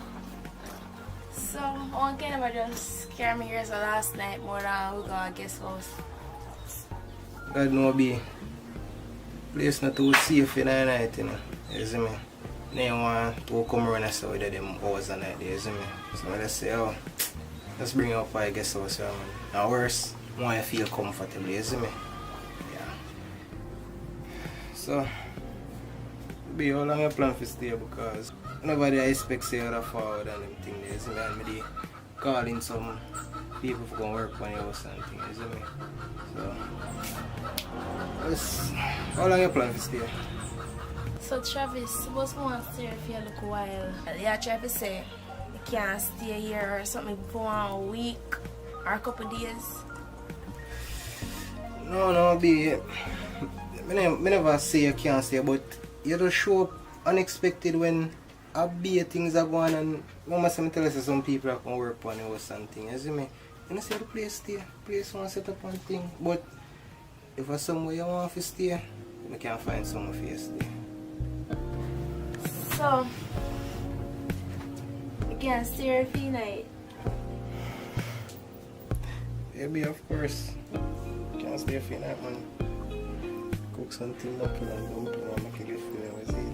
So, one can never just carry me here so last night more than we go to guest house. God know be place not too safe in the night, you know. You see me? They want to come around and say with them hours and night, you see me? So I just say, oh, let's bring you up for a guest house, yeah, man. And worse, want you feel comfortable, you see me? Yeah. So, be how long you plan to stay because nobody expects you to forward and everything, you see me? And me calling some people for go work on your house and things, you see me? So, how long you plan to stay? So Travis, suppose we want to stay here for a little while. Yeah, Travis say you can't stay here or something for a week or a couple days. No, be. I never say you can't stay, but you just show up unexpected when a big things are going on and mama say me tell us some people are going to work on your house and things, you see me? You know say the place stay, place want to set up one thing, but if there's somewhere you want to stay, you can't find somewhere for you to stay. So, you can't stay here for the night. Maybe of course. You can't stay for the night, man. Cook something up and dumpling and make you feel with it.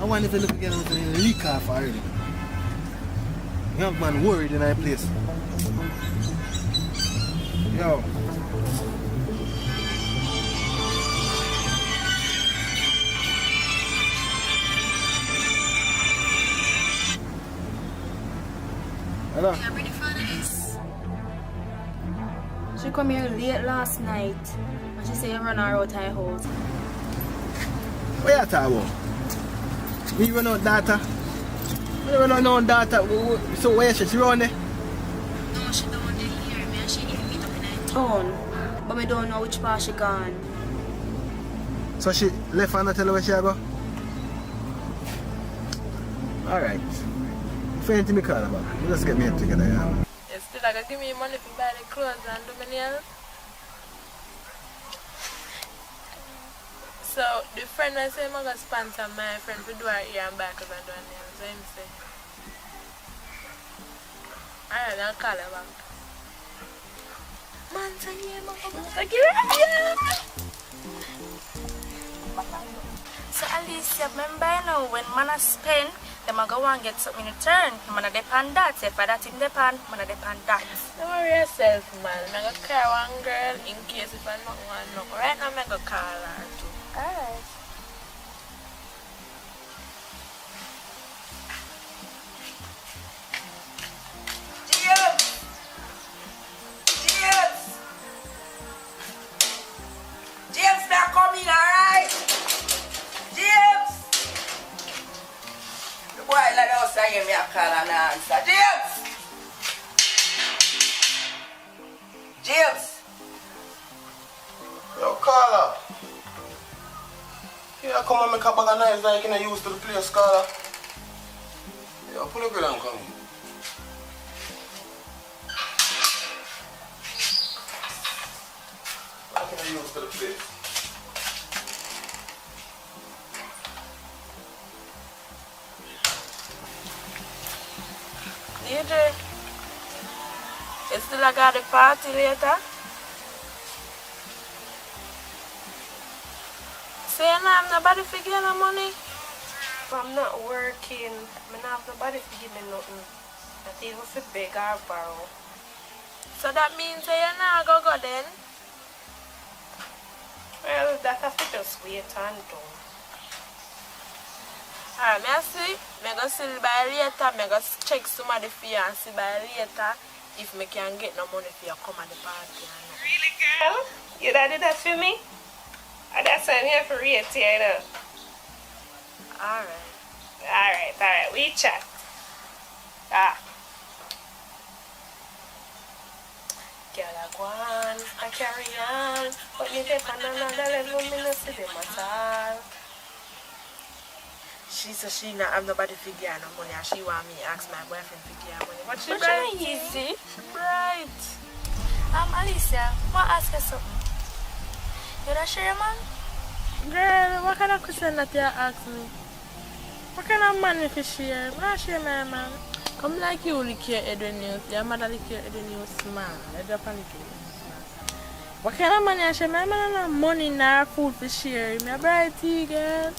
I wonder if you look again and leak off already. Young man worried in that place. Yo. Hello. Yeah, ready for this? She come here late last night and she say you run her out of her house. What you talking about? We run out data. We run out data. So where she run there? No, she down there here. Me and she need to meet up in her town. But I don't know which part she gone. So she left and not tell her where she go? Alright. If anything me call about, we just get me together, yeah. You still like give me money to buy the clothes and do my nails? So the friend I say I'm gonna sponsor my friend to do her ear and back and do her nails. So him say, alright, I'll call her back. Man, say yeah, man, So Alicia, remember you know when man a spend, them a go and get something in return. Man a depend that. If I that in depend, man a depend that. don't worry yourself, man. I'm gonna call one girl in case if I not want no. Right now I'm gonna call her too. Alright. James, now coming, alright? James! The boy like outside here, me a call and answer. James! James! Yo, Carla. Yeah, come and make a bag of knives like you know used to the place, Carla. Yo, pull up here and come. Like you know used to the place. DJ, you still got the party later? Say you not have nobody to give no money? I'm not working. I don't have nobody to give me nothing. Not even to beg or borrow. So that means that you not go then? Well, but that have to just wait and do. Alright, may I see? I go see by later, I go check somebody for you and see by later if I can get no money for you come at the party. Really, girl? You did that for me? That's why I'm here for you, you know. Alright, we chat. Girl, I go on, I carry on, but me take on another level, me not see them at all. She said she not have nobody to give her no money and she want me to ask my boyfriend to give her money. But she bright. Easy. She bright. Alicia, I want to ask you something. You not sure, man? Girl, what kind of question that you ask me? What kind of man if you share? I'm not sure, my man. Come like you lick your head when you, your mother lick your head when you smile. Let up and lick your head smile. What kind of money I share? My man have money nor food for share. Me a brighty, girl.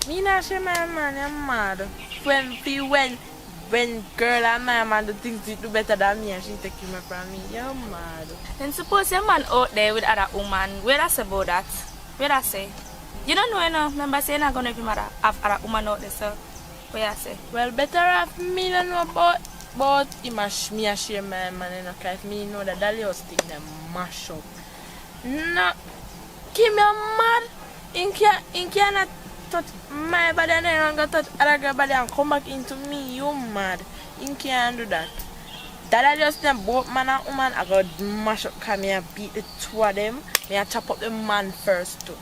Me not share my man, I'm mad. When girl and my man do things you do better than me and she take him from me, you're mad. Then suppose your man out there with other woman, where I say about that? Where I say? You don't know, you know. Remember saying I'm gonna have other woman out there, so where I say? Well, better have me don't know about him and me and share my man, you know, because if me know that Dalios thing them mash up. No, keep me mad. In cannot touch my body and then gonna touch other girl body and come back into me. You mad? You can't do that. That just them both man and woman. I got mash up because me beat the two of them. Me chop up the man first too,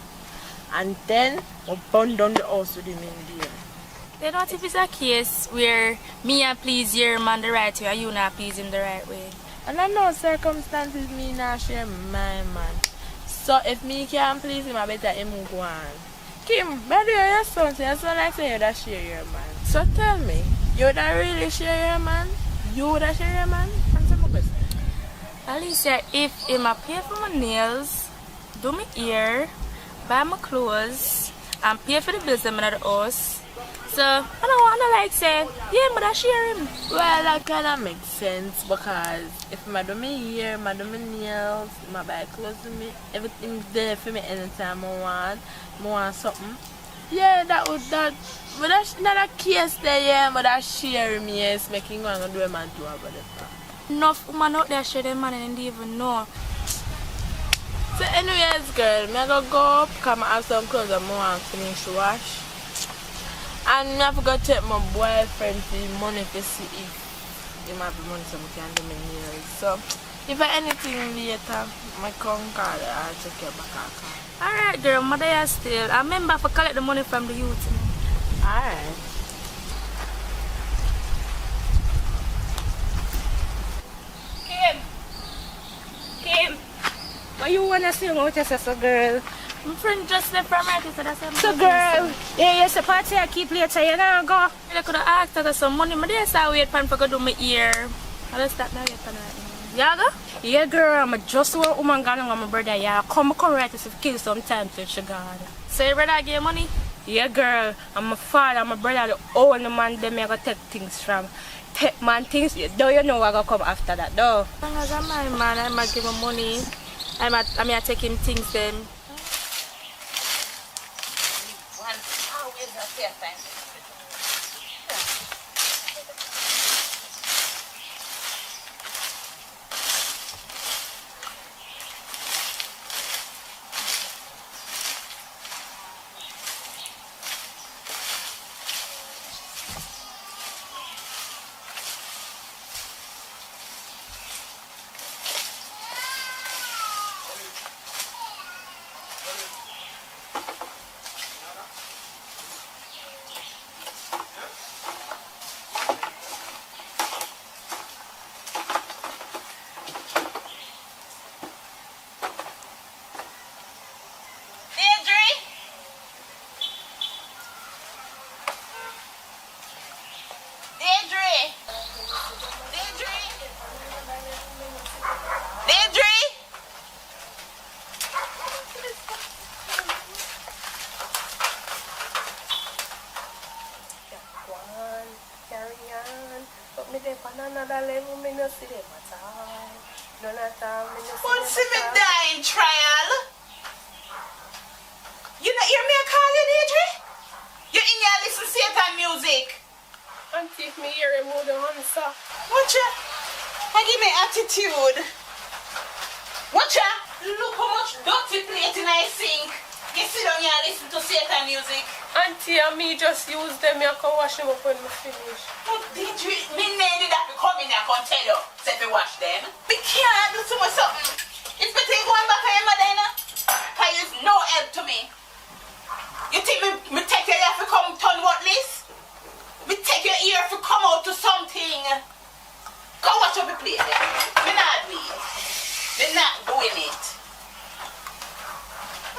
and then I burn down the house with him in there. Then what if it's a case where me and please your man the right way and you not please him the right way? And I know circumstances me not share my man. So if me can't please him, I better him go on. Kim, by the way, your son like say you that share your man. So tell me, you that really share your man? You that share your man? Answer my question. Alicia, if him a pay for my nails, do my hair, buy my clothes, and pay for the bills in the house, so I don't want to like say, yeah, but I share him. Well, that kind of makes sense because if I do my hair, I do my nails, I buy clothes to me, everything's there for me anytime I want something. Yeah, but that's not a case there, yeah, but that share me, yes, making one go do a man to about it. Enough woman out there share them man and they even know. So anyways, girl, I go up, come and have some clothes and I want to finish wash. And I forgot to take my boyfriend for money to see if he might be money so I can do my nails. So if I anything later, I come call her, I'll check your back account. Alright girl, mother is still. I remember to collect the money from the youth. Alright. Kim, what you wanna say about your sister, girl? My friend just left from her, so that's what so girl, yeah, you support her, keep later, you gonna go? I could have asked her some money, but they saw wait for me to do my ear. I'll start now, wait for that. Yeah, go? Yeah, girl, I'm just one woman gone with my brother, yeah. Come right to kill sometimes with your God. So your brother give you money? Yeah, girl, I'm my father, my brother, the only man them I gotta take things from. Take man things, though you know I gotta come after that, though. As long as I'm my man, I might give him money. I take him things then. What's the dying trial? if me hear him with the answer. Watch ya. I give me attitude. Watch ya. Look how much dirty plate in I sink. You sit down here and listen to Satan music. Auntie and me just use them, I can wash them up when we finish. But did you, me needed that to come in here and come tell you, say to wash them. We can't do too much something. It's better going back to your mother, you know? Because it's no help to me. You think me take your ear to come turn what list? Me take your ear to come out to something. Go watch up the plate then. Me not do it. Me not doing it.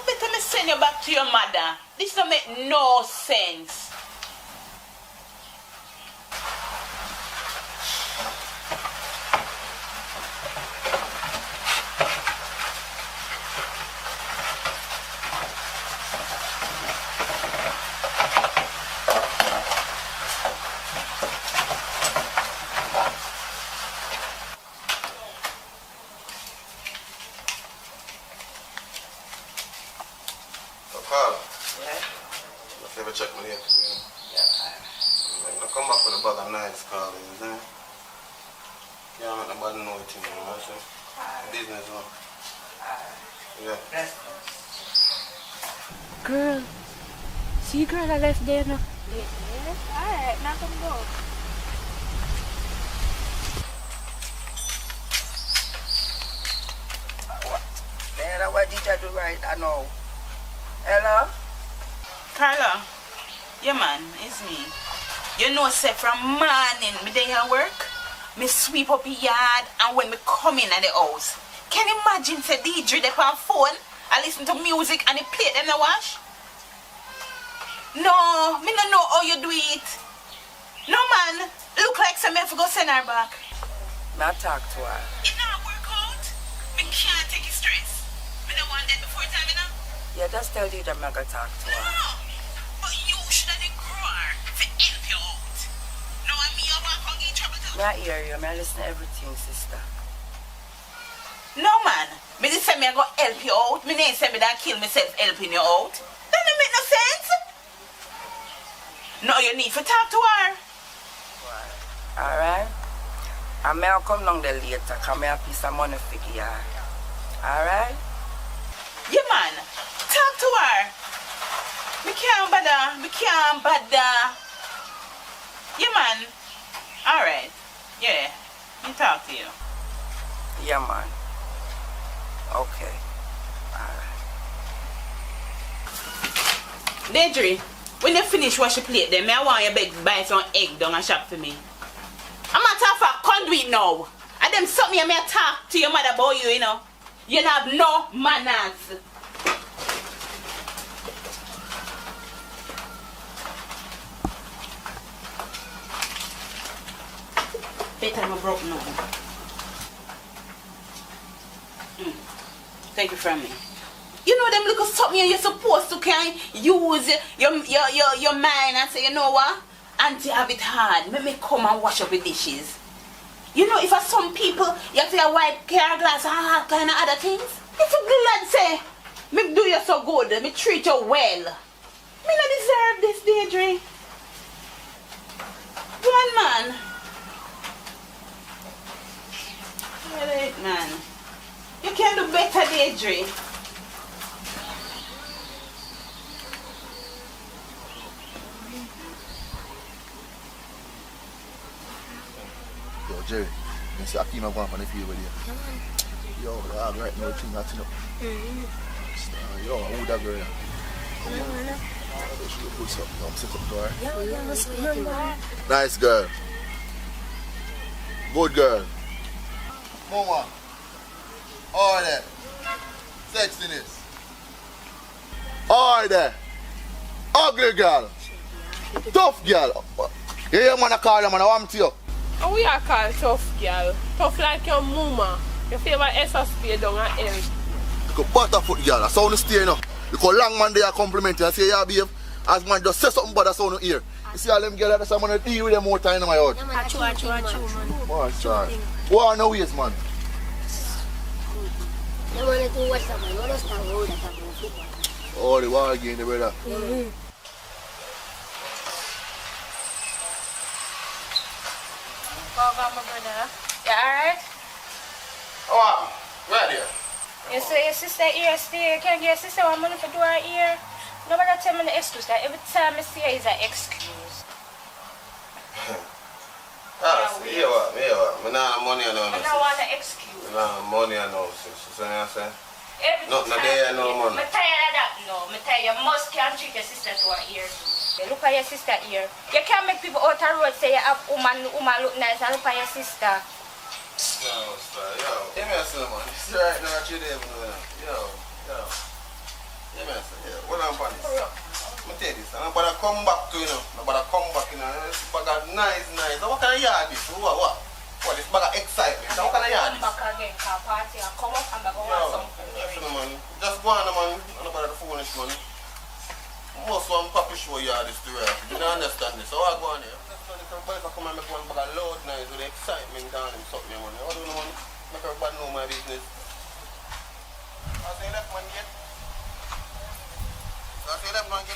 Better me send you back to your mother. This don't make no sense. Check my ear, you know. Yeah, I come back with a bag of nice calling, you know. Can't let nobody know it, you know. I say, business, man. Yeah. Girl, see girl I left there now. Yes, alright, now come go. Man, what did I do right? I know. Hello? Carla. Yeah man, it's me. You know say from morning me day at work, me sweep up the yard and when me come in at the house. Can you imagine say DJ they on phone and listen to music and they play them the wash? No, me don't know how you do it. No man, look like some me have to go send her back. Not talk to her. It not work out. Me can't take it stress. Me don't want that before time, you know? Yeah, just tell you that I'm not gonna talk to her. No. Should have grow her to help you out. No, I mean, I want to get in trouble too. I hear you. I listen to everything, sister. No, man. Me just say me I go help you out. Me didn't say me that kill myself helping you out. That don't make no sense. No, you need to talk to her. Alright? I may come down there later. Come here a piece of money for you. Alright? Yeah, man. Talk to her. Me can't bother. Yeah, man. Alright. Yeah. Me talk to you. Yeah, man. Okay. Alright. Deidre, when you finish wash your plate, then I want you beg buy some egg down and shop for me. I'm not talking for conduit now. And them something you may talk to your mother about you, you know. You don't have no manners. Better I'm broke now. Take it from me. You know them little something you're supposed to can use your mind and say, you know what? Auntie have it hard. Let me come and wash up the dishes. You know, if for some people you have to wipe care glass and all kind of other things. If you glad say, me do you so good, me treat you well. Me not deserve this, Deidre. One man. Alright, man. You can do better, Deidre. Yo, Jerry, you see I keep my going on the field with you. Yo, the hard right now, thing nothing up. Yo, who that girl? She look good, so I'm sit up there. Nice girl. Good girl. Mama. All there. Sexiness. All there. Ugly girl. Tough girl. You hear man I call you, man, I want to you. And we are called tough girl. Tough like your mama. Your favorite SSP down at L. Look at butterfoot girl, that's how you stay now. Look how long man they are complimenting and say, yeah, behave. As man just say something bad, that's how you hear. You see all them girls, that's how I'm going to deal with them more time in my house. Achoo, man. Oh, sorry. What are no ways, man? Oh, the war again, the brother. Welcome, my brother. You alright? Oh, right there. You see your sister ear still. Can't get your sister one money for do her ear. Nobody tell me the excuse. That every time I see her is an excuse. See, you what? I don't money I know. I don't want an excuse. I don't money I know. See what I'm saying? Every Not there, no money. I'm tired of that. No, I'm tired. You must can't treat your sister to her ear. You look at your sister ear. You can't make people out the road say you have woman look nice and look at your sister. Yo, give me a son, man. This is right now, you there, yo. Give me a son, what I'm on this? I'm tell you this, I'm about to come back to, I'm about to come back, this bag of nice. What kind of yard this? What? This bag of excitement. What kind of yard this? Come back again, car party, and come up and go want some food. Man. Just go on, man. I'm about to foolish, man. Most one papi show you this to real. You don't understand this, so I go on here. If I come and make one bag of loud nice with the excitement down and something, man. How do you know, man? Make everybody know my business. I say left man gate.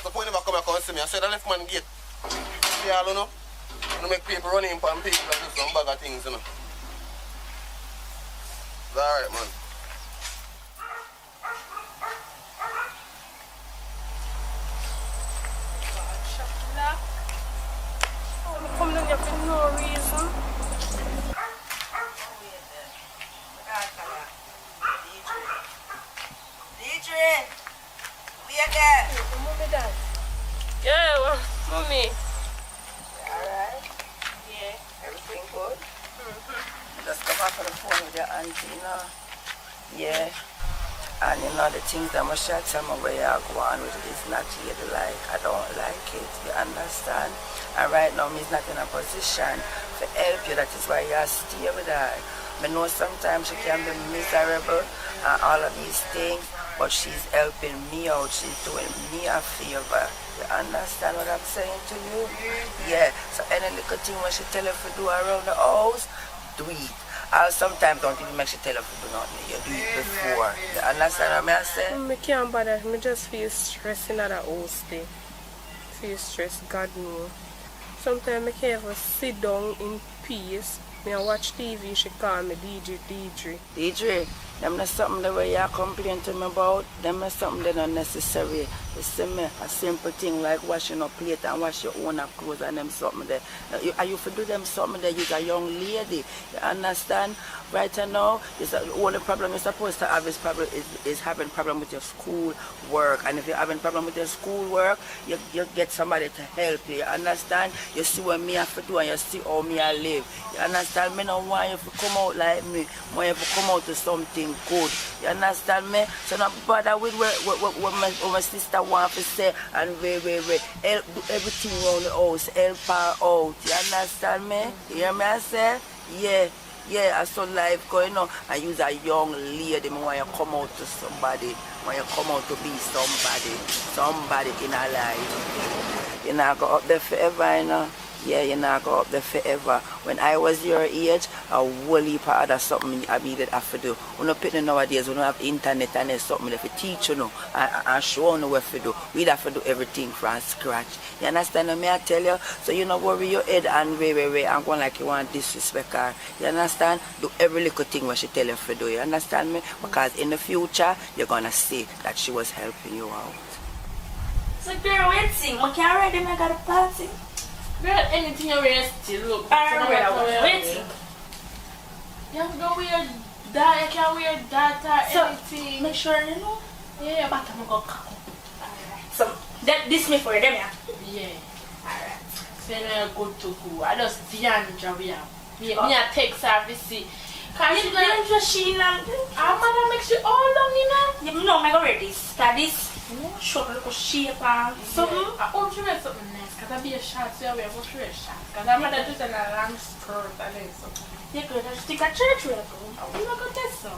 The point never come and see me. I said the left man gate. See all you know? You make people run in and people and do some bag of things, you know. It's alright, man. Come down here for no reason. DJ, we are there. Mommy, Dad. Yeah, well, Mommy. Alright? Yeah. Everything good? Just come out for the phone with your auntie, you know? Yeah. And you know the things that must tell me where you go on with it is not here to like. I don't like it, you understand? And right now, me's not in a position to help you. That is why you stay with her. I know sometimes she can be miserable and all of these things, but she's helping me out. She's doing me a favor. You understand what I'm saying to you? Yeah. So any little thing when she tell her to do around the house, do it. I sometimes don't even make she tell her to do nothing. You do it before. You understand what I'm saying? I can't bother. I just feel stressed in that house day. Feel stressed, God knows. Sometimes I can't even sit down in peace. I watch TV, she call me DJ. Them not something that you complain to me about. Them not something that unnecessary. You see me, a simple thing like washing up plate and wash your own clothes and them something there. Are you for do them something that you're a young lady? You understand? Right now, it's the only problem you're supposed to have is having problem with your school work. And if you're having problem with your school work, you get somebody to help you. You understand? You see what me have to do and you see how me I live. You understand? Me don't want you to come out like me. I want you to come out to something good. You understand me? So not bother with what my sister want to say and help do everything around the house. Help her out. You understand me? You hear me I say? Yeah, I saw life going on. And you're a young lady. I want you to come out to somebody. I want you to come out to be somebody in her life. You're not going up there forever, you know. Yeah, you're not go up there forever. When I was your age, a whole heap of other something I needed have to do. We don't put nowadays, we don't have internet and there's something that we teach you know, and show you what to do. We'd have to do everything from scratch. You understand what I tell you? So you don't worry your head and I'm going like you want disrespect her. You understand? Do every little thing what she tell you to do. You understand me? Because in the future, you're going to see that she was helping you out. So girl, waiting. I can't ready, I got a party. Girl, anything you wear still look. Waiting. You have to go wear that, you can wear that or anything. Make sure you know. Yeah, but I'm going to cock up. Alright. So, this me for them, yeah? Yeah. Alright. So you're good to go. I just Deandra we have. Me a take service. Cause she our mother makes you all long, you know? No, I'm going to wear this. Cause this short little shape and something. I hope you wear something nice. Because I be a short, so I wear a short. Because our mother just in a long skirt and then something. You could just stick a church wear. You not going to test so.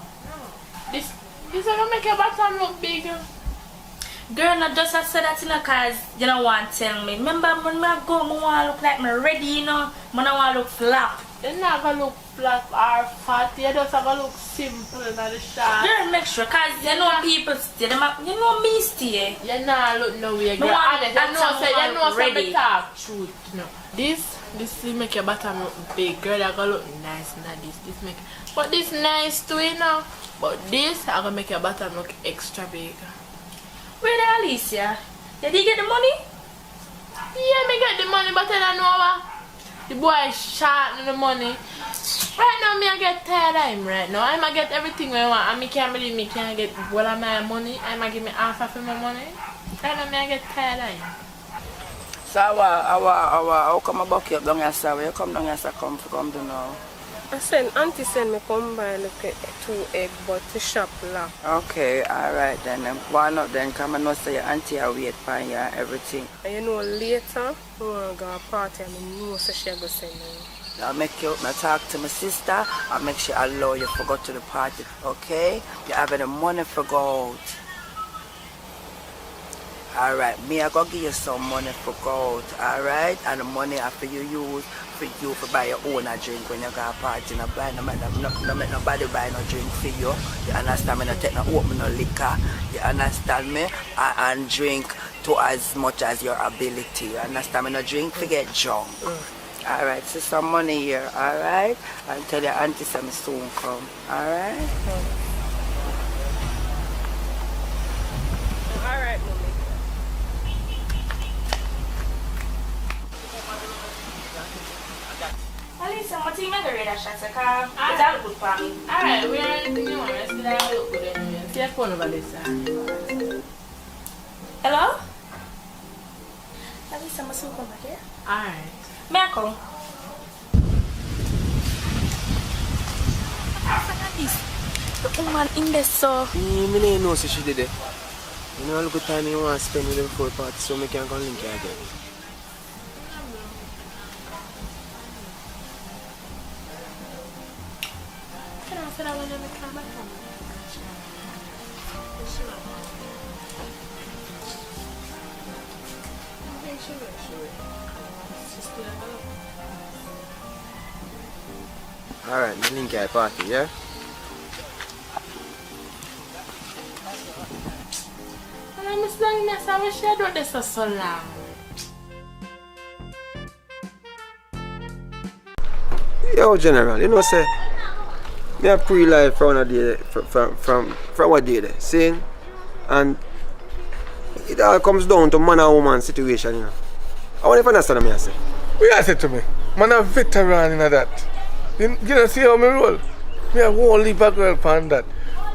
This is going to make your bottom look big. Girl, not just I said that because you don't want to tell me. Remember when I go, I want to look like me ready, you know? I don't want to look flap. You're not gonna look flat or fat, you're just gonna look simple in the shot. Girl, make sure, cause you know people stay, you know me stay. You're not look no way, girl. No one, Honest, you know ready. say talk truth. No. This will make your bottom look big, girl. You're gonna look nice in this make. But this nice too, you know. But this are gonna make your bottom look extra big. Where the Alicia? Did you get the money? Yeah, me get the money, but I don't know what. The boy short on the money. Right now, me I get tired of him right now. I get everything I want, and me can't believe me can't get all of my money. I give me half of my money. Right now, me I get tired of him. So how come I buck you up down here, sir? Where you come down here, sir? Come do now. Auntie send me come buy like 2 eggs, but the shop locked. Okay, alright then. Why not then? Come and know say your auntie will wait for you and everything. And you know later, we want to go to a party and I know so she go send me. I'll make you talk to my sister. I'll make sure I allow you to go to the party, okay? You have the money for go out. Alright, me I go give you some money for go out, alright? And the money after you use for you to buy your own a drink when you go to a party. No make nobody buy no drink for you. You understand me? No take no open no liquor. You understand me? And drink to as much as your ability. You understand me? No drink to get drunk. Alright, so some money here, alright? I'll tell your auntie some soon come, alright? Alright, mommy. Alisa, what you make the radar shots? It's all good for me. Alright, we are anything you want. Let's get a look good anyway. See your phone over there, sir. Hello? Alisa, must you come back here? Alright. May I come? The woman in there, so. I don't know so she did it. You know how good time you want to spend with them for a party, so I can go link you again. Alright, the link at party, yeah? And I'm just like, I wish I do this for so long. Yo, General, you know, say, me a pre-live from a day, from what day there, seeing? And it all comes down to man and woman situation, you know. I want to understand what I say. What you say to me? Man a veteran in that. You don't see how me roll? Me a whole leave a girl on that.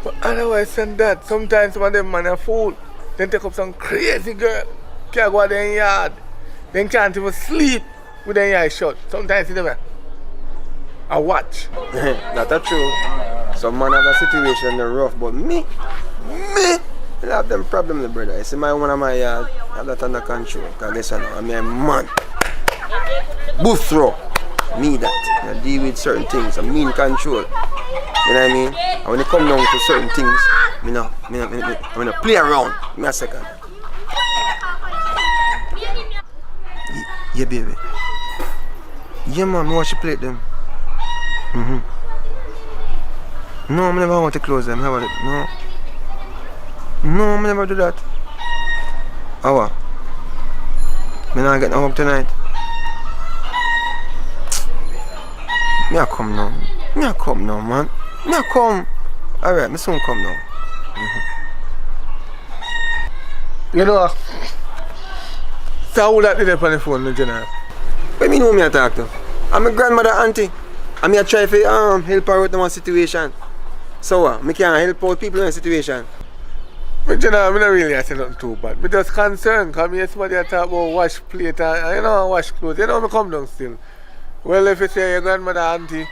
But otherwise than that, sometimes some of them man a fool. Then take up some crazy girl. Can't go out there in yard. Then can't even sleep with their eyes shut. Sometimes you know I watch. That's true. Some man have a situation they're rough, but me, I have them problems, brother. You see my one of my yard, I have that under control. Because guess what, I'm a man. Booth throw. Me that. I deal with certain things. I'm in control. You know what I mean? And when it come down to certain things, I'm gonna play around. Give me a second. Yeah, baby. Yeah, man, I watch you play them. No, I never want to close them. How about it? No, I never do that. Oh, what? I'm not getting home tonight. Me I come now, man. Me I come. Alright, me soon come now. You know, so who that did it on the phone, General? What mean who me I talk to? I'm my grandmother auntie. And me I try to help her out in one situation. So what? Me can't help out people in a situation. But you know, I'm not really saying nothing too bad. But just concerned, because me somebody I talk about wash plate and you know, wash clothes. You know, me come down still. Well, if you say your grandmother auntie,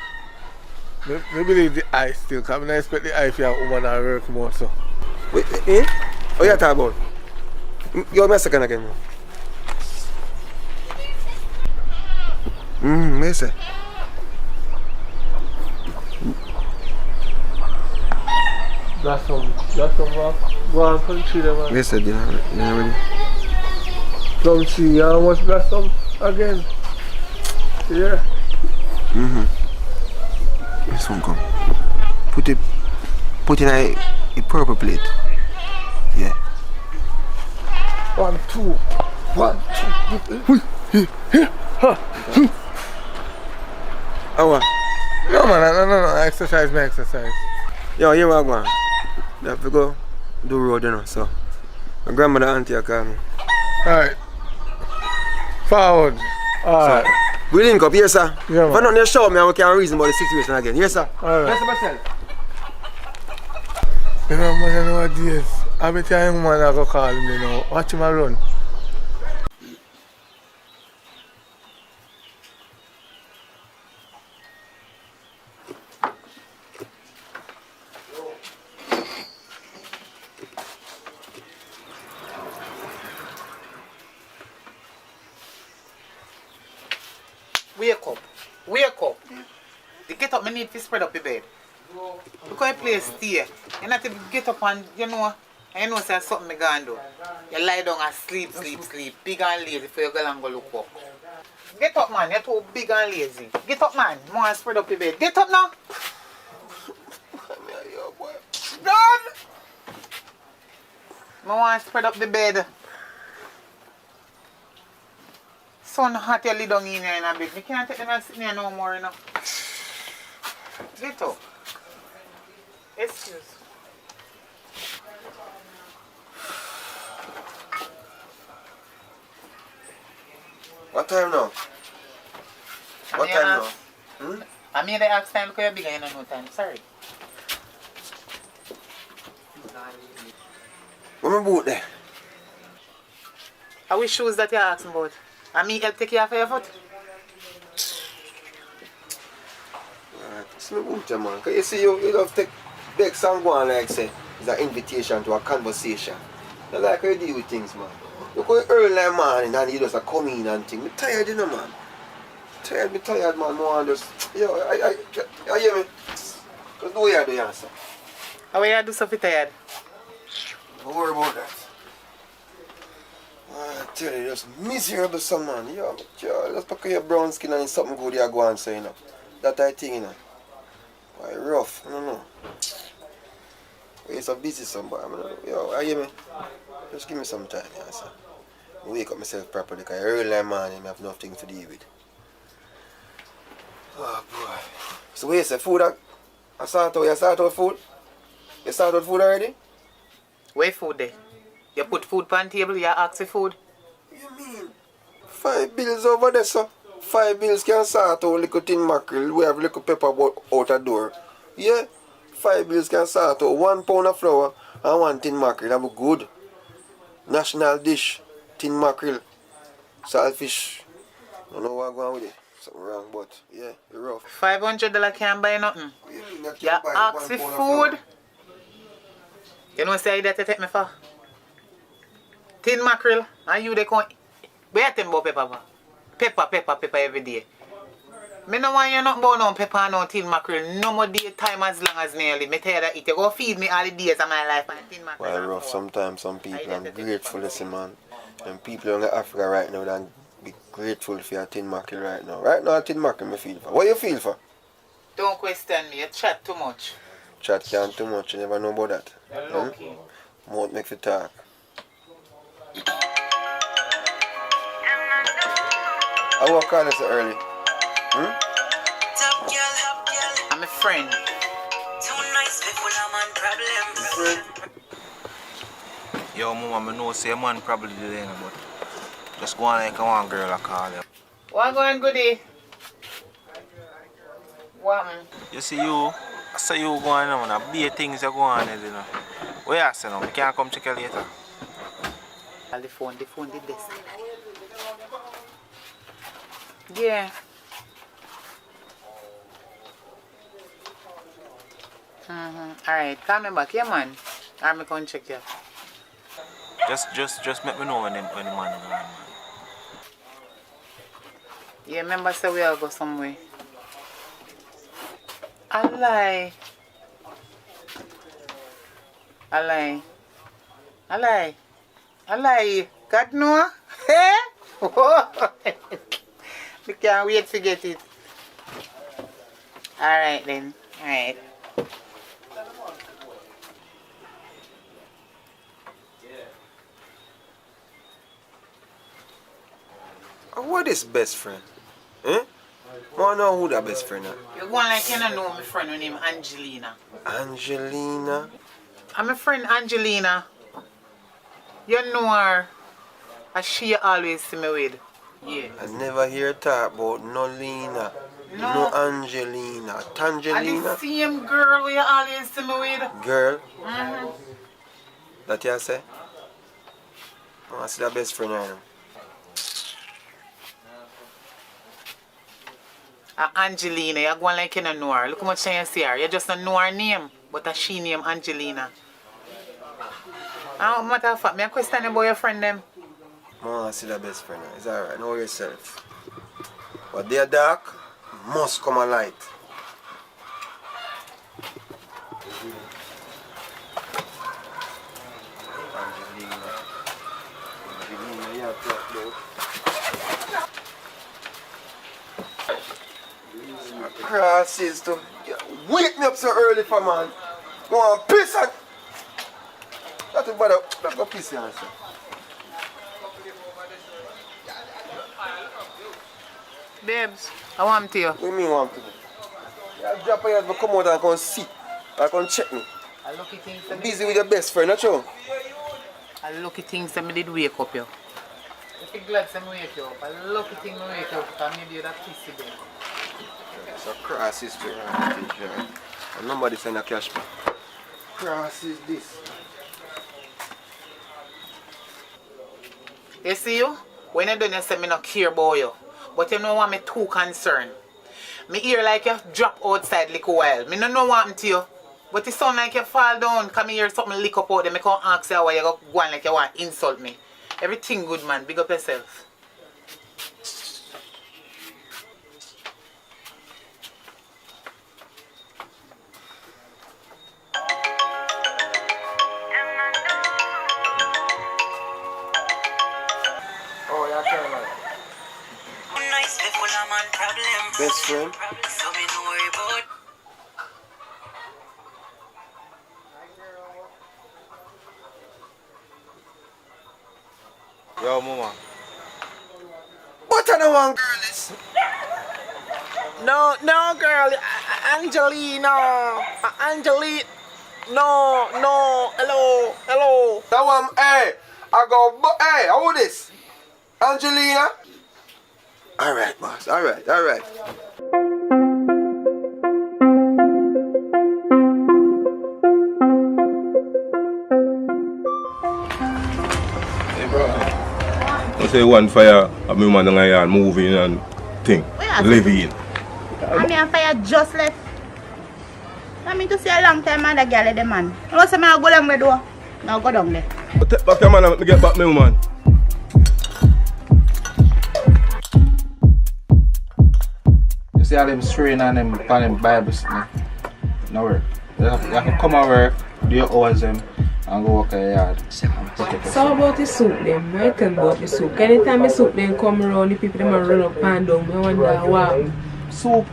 I believe the eye still, because I expect the eye for your woman to work more so. Wait, eh? What you talking about? Give me a second again, man. What you say? That's some rock. Go on, country there, man. What you say, you know ready? Come see, you almost got some again. Yeah. This one come. Put in a purple plate. Yeah. 1, 2. 1, 2. How? No man, no. Exercise, my exercise. Yo, here we are going. We have to go do road, you know, so my grandmother auntie are calling. Alright. Forward. Alright. So, we link up, yes sir. Yeah, if I don't show me, I can reason about the situation again. Yes sir. Alright. Yes sir, myself. You know, man, nowadays, I bet you a young man that go call me, you know. Watch him run. Wake up. The get up, me need to spread up the bed. Because you play stay. You not to get up and, you know say something me gonna do. You lie down and sleep. Big and lazy before you go and go look up. Get up, man. You're too big and lazy. Get up, man. More and spread up the bed. Get up now. Done. More and spread up the bed. Sun hot, you lay down in here in a bed. You can't take them and sit there no more, you know. Get up. Excuse. What time now? What time now? I made the ask time because you're bigger, you know, no time. Sorry. Where my boot there? How which shoes that you're asking about? And me help take care of your foot? It's my boot, man. Because you see, you love to take big song going like say, it's an invitation to a conversation. You like how you deal with things, man. You go early in the morning and you just come in and things. I'm tired, you know, man. Tired, man. More and just, yo, I hear me. Just do what you do, you answer. How you do something tired? Don't worry about that. I tell you, just miserable some man. Yo, just because your brown skin and it's something good you go and say, you know. That I think, you know. Why rough, I don't know. You're so busy somebody. Yo, I hear me. Just give me some time, yeah, sir. I wake up myself properly because early in the morning I have nothing to deal with. Oh boy. So wait, say food you start out food? You start out food already? Where food there? You put food on the table, you ask for food? You mean? 5 bills over there, sir. 5 bills can start out little tin mackerel. We have little pepper out the door. Yeah? 5 bills can start out 1 pound of flour and 1 tin mackerel. That be good. National dish, tin mackerel, saltfish. I don't know what I'm going with it. Something wrong, but yeah, it's rough. $500 can't buy nothing. You ask for food. You know say that you take me for? Tin mackerel, and you they come. Where you think about pepper every day. Me no want you not about no pepper and no tin mackerel. No more day time as long as nearly. Me tell you that it. You go feed me all the days of my life and tin mackerel. Well, rough sometimes, some people I'm grateful to see, man. And people in Africa right now, they be grateful for your tin mackerel right now. Right now, tin mackerel me feel for. What you feel for? Don't question me, you chat too much. Chat can't too much, you never know about that. You're lucky. Mouth make you talk. I walk on this early. I'm a friend. Yo, mama, I know say a man probably there, but just go on like one girl I call you. What going goodie? What man? You see you, I say you going on, and be things you go on, you know. Where you say now? We can't come check you later. The phone the desk. Yeah. Alright, call me back, yeah man. I'm going to check you. Just let me know when the man is gone, man. Yeah, remember say we all go somewhere. I lie. God know? Hey? We can't wait to get it. Alright then. Alright. What is best friend? Eh? I want to know who that best friend is. You go like you don't know my friend named Angelina. Angelina? I'm my friend Angelina. You know her. And she always see me with. Yeah. I never hear talk about no Lena. No Angelina. And Tangelina? the same girl where you always see me with. Girl? Mm-hmm. That you say? I want to see that best friend right now. Angelina, you're going like you don't know her. Look how much you see her. You just don't know her name. But she name Angelina. And matter of fact, I question about your friend them. I want to see that best friend. It's alright, know yourself. But they're dark, must come a light. Angelina, you have to talk about. Crosses to wake me up so early for man. Go on, piss and that's about it. Let's go piss here. Babes, I want to you. What do you mean want to? You drop your head, but come out and come sit. And come check me. I lucky things You're busy with your best friend, not true? I lucky things that I did wake up you. If you're glad that I wake you up, I lucky thing I wake you up because maybe you're that pissy babe. It's a cross history. And nobody send a cash back. Cross is this. You see you? When you done you say me not care about you. But you know what me too concerned. Me hear like you drop outside like a while. Me no know what happened to you. But it sound like you fall down. Come hear something lick up out there. Me can't ask you why you go on like you want to insult me. Everything good man. Big up yourself. Oh, yeah, turn on. Best friend. Yo, mama. But I don't want girls. No, girl. Angelina. Angelina. No. Hello. That one, hey. I go, hey, how this? Angelina? Alright, boss. Alright. Hey, bro. I say one fire, I'm in man and moving and thing. Living. I mean, fire just left. I mean to see a long time man, the girl the man. I was saying I go down the door. Now go down there. Take back your man and let me get back me woman. You see all them strain and them on them Bibles, no work. You have to come and work, do your hours them, and go work at your yard. So about the soup them, I tell about the soup. Anytime the soup them come around, the people them run up and down, I wonder why. Soup.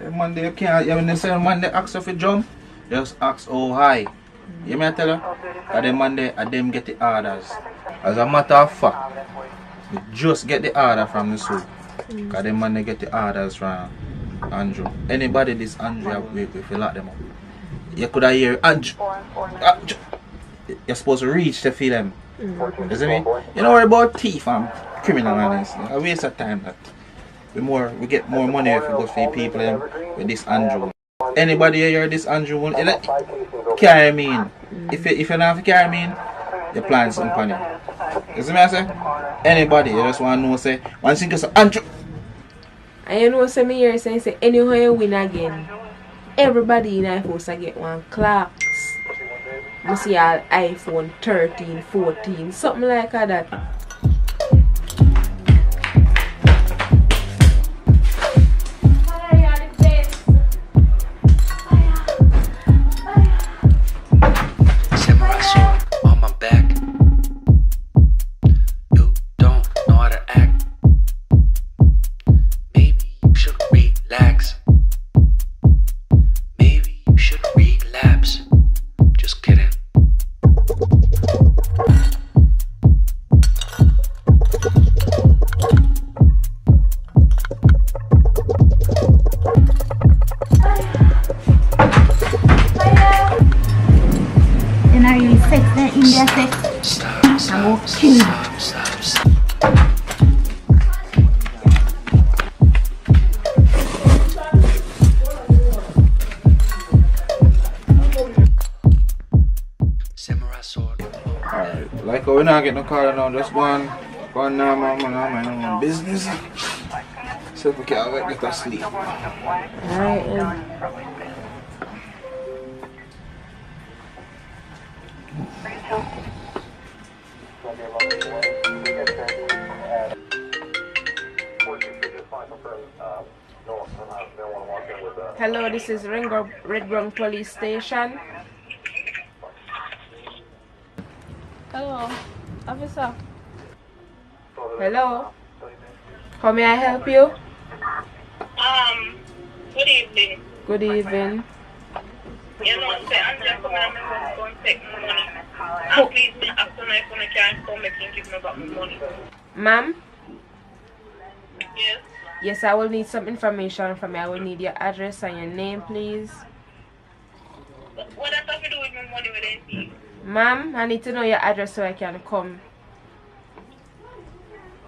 Man, they can't, when they say man they ask if you jump, just ask how high. You may tell you? Because them man they, them get the orders. As a matter of fact, you just get the order from the soup. Because them man they get the orders from Andrew. Anybody this Andrew, if you lock them up. You could have hear Andrew. You're supposed to reach to feel them. You see me? You know about thief and criminal and this. A waste of time that. We get more money if we go for people with this Andrew. Anybody hear this Andrew will carry me in. If you don't have to carry me in, you plan something on it. You see me I say? Anybody you just want to know say one thing is Andrew. And you know say me here say anyhow you win again. Everybody in our house I get one clocks. I see all iPhone 13, 14, something like that. sex then in their sex. I'm going to kill him. Alright, like we're not getting no call now, just go on now, man, business. So if we can't wait, get to sleep. Alright, Hello, this is Redgrove Police Station. Hello, officer. Hello. How may I help you? Good evening. Good evening. You know, say, I'm just coming and I'm going to take my money. And please, me after my phone, I can't come back and give me back my money. Ma'am? Yes. Yes, I will need some information from you. I will need your address and your name, please. What does that have to do with my money with anything? Ma'am, I need to know your address so I can come.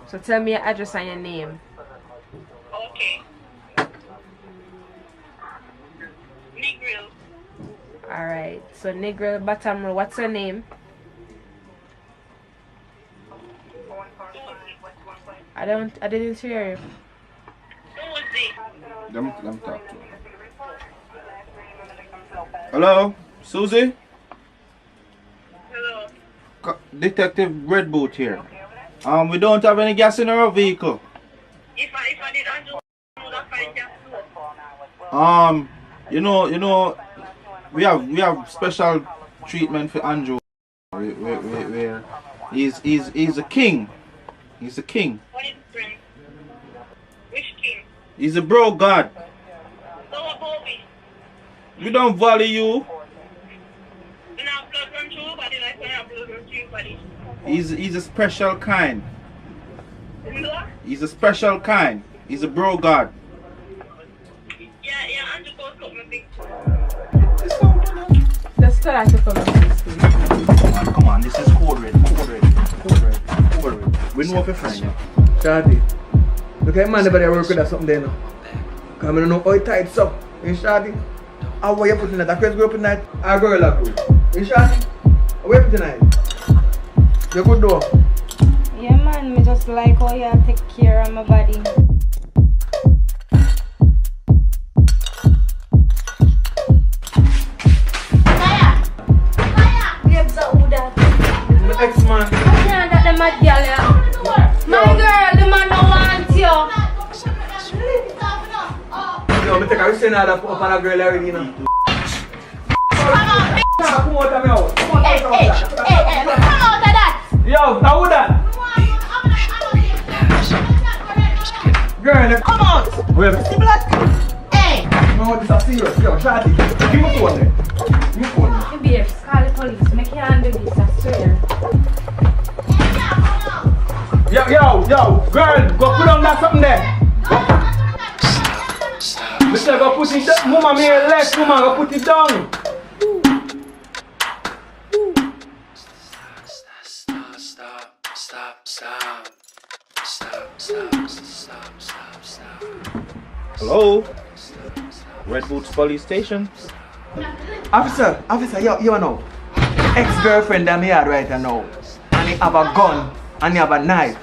So tell me your address and your name. Okay. Negril. Alright, so Negril Bottom Row, what's your name? I didn't hear you. Let me talk to her. Hello, Susie? Hello. Detective Red Boot here. We don't have any gas in our vehicle. If I did Andrew, I would have find gas too. You know, we have special treatment for Andrew. Where he's a king. He's a king. What is the friend? Which king? He's a bro god. So about me. We don't value you. You know, blood run through your body like when you have blood run through your body. He's a special kind. You know? He's a special kind. He's a bro god. Yeah, Andrew goes up my big. Just tell her to come and Come on, this is code red. We know if you're friend, yeah. Shawty, look at man everybody work with us something there now. Cause I don't know how it tight up. You Shawty? How are you putting that? A crazy girl putting that? A girl up. You Shawty? How are you putting that? You good though? Yeah man, me just like how you take care of my body. Ex-man. My girl, the man don't want you. Yo, me take a receipt up on a girl already, you know. Come out of me out. Hey, come out of that. Yo, how would that? Girl, come out. Where? Hey. No, this is serious. Yo, Shadi, give me phone there. Give me phone there. Babes, call the police. Make you handle this, I swear. Yo, girl, go put on that something there. Mister, go put it down. Mama, me left, mama, go put it down. Hello? Red Boots Police Station. Officer, you know. Ex-girlfriend that me had right now. And he have a gun and he have a knife.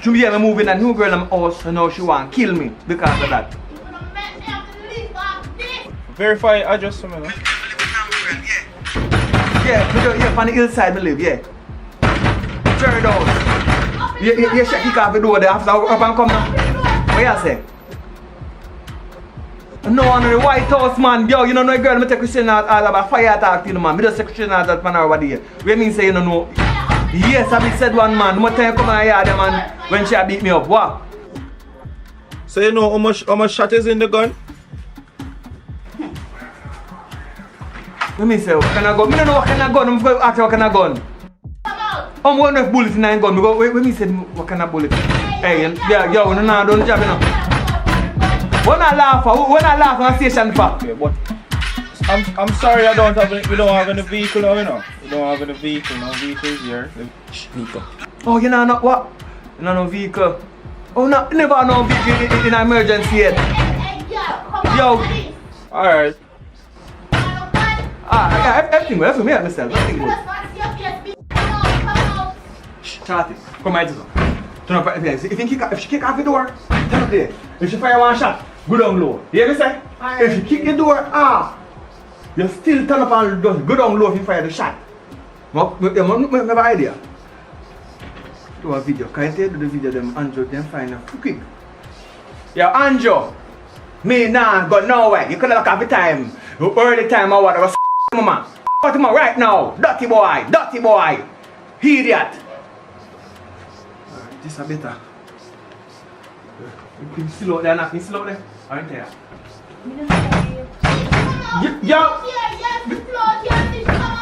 She be me moving a new girl in my house and now she want to kill me because of that. Verify address for me, no? Yeah, on the hillside me live, yeah. Third house. Yeah, kick off the door, the officer up and come now. What you say? No, on the White House, man. Yo, you know no girl, me take Christian out all about fire attack, you know, man. Me just take Christian out that man over there. What mean say you don't know? Yes, I be said one man. What time come and hear man when she beat me up? What? So you know how much shot is in the gun? Let me say, what kind of gun? I don't know what kind of gun. I'm going to ask you what kind of gun. I'm going to have bullets in that gun. When me say what kind of bullet? Hey, yo, don't jab, you know. When I laugh on station for? Okay, but I'm sorry we don't have any vehicle now, you know. We don't have any vehicle, no vehicles here. Shh, vehicle. Oh, you know not what? You know no vehicle. Oh no, never no vehicle in an emergency yet. Yo. Alright. Yeah, everything good. Everything myself. Everything good. Shh, Charlie, come here. Turn up right there. If she kick off the door, turn up there. If she fire one shot, go down low. You hear me say? If she kick the door, you still turn up and just go down low if you fire the shot. I have an idea. Do a video. Can you do the video them Andrew then find a quick? Yo, Andrew. Me nah go nowhere. You could look at the time. Early time I was mama. What am I right now? Dirty boy. Dirty boy. Idiot. This is better. You can slow there now. Can you slow there? Aren't you? Yo!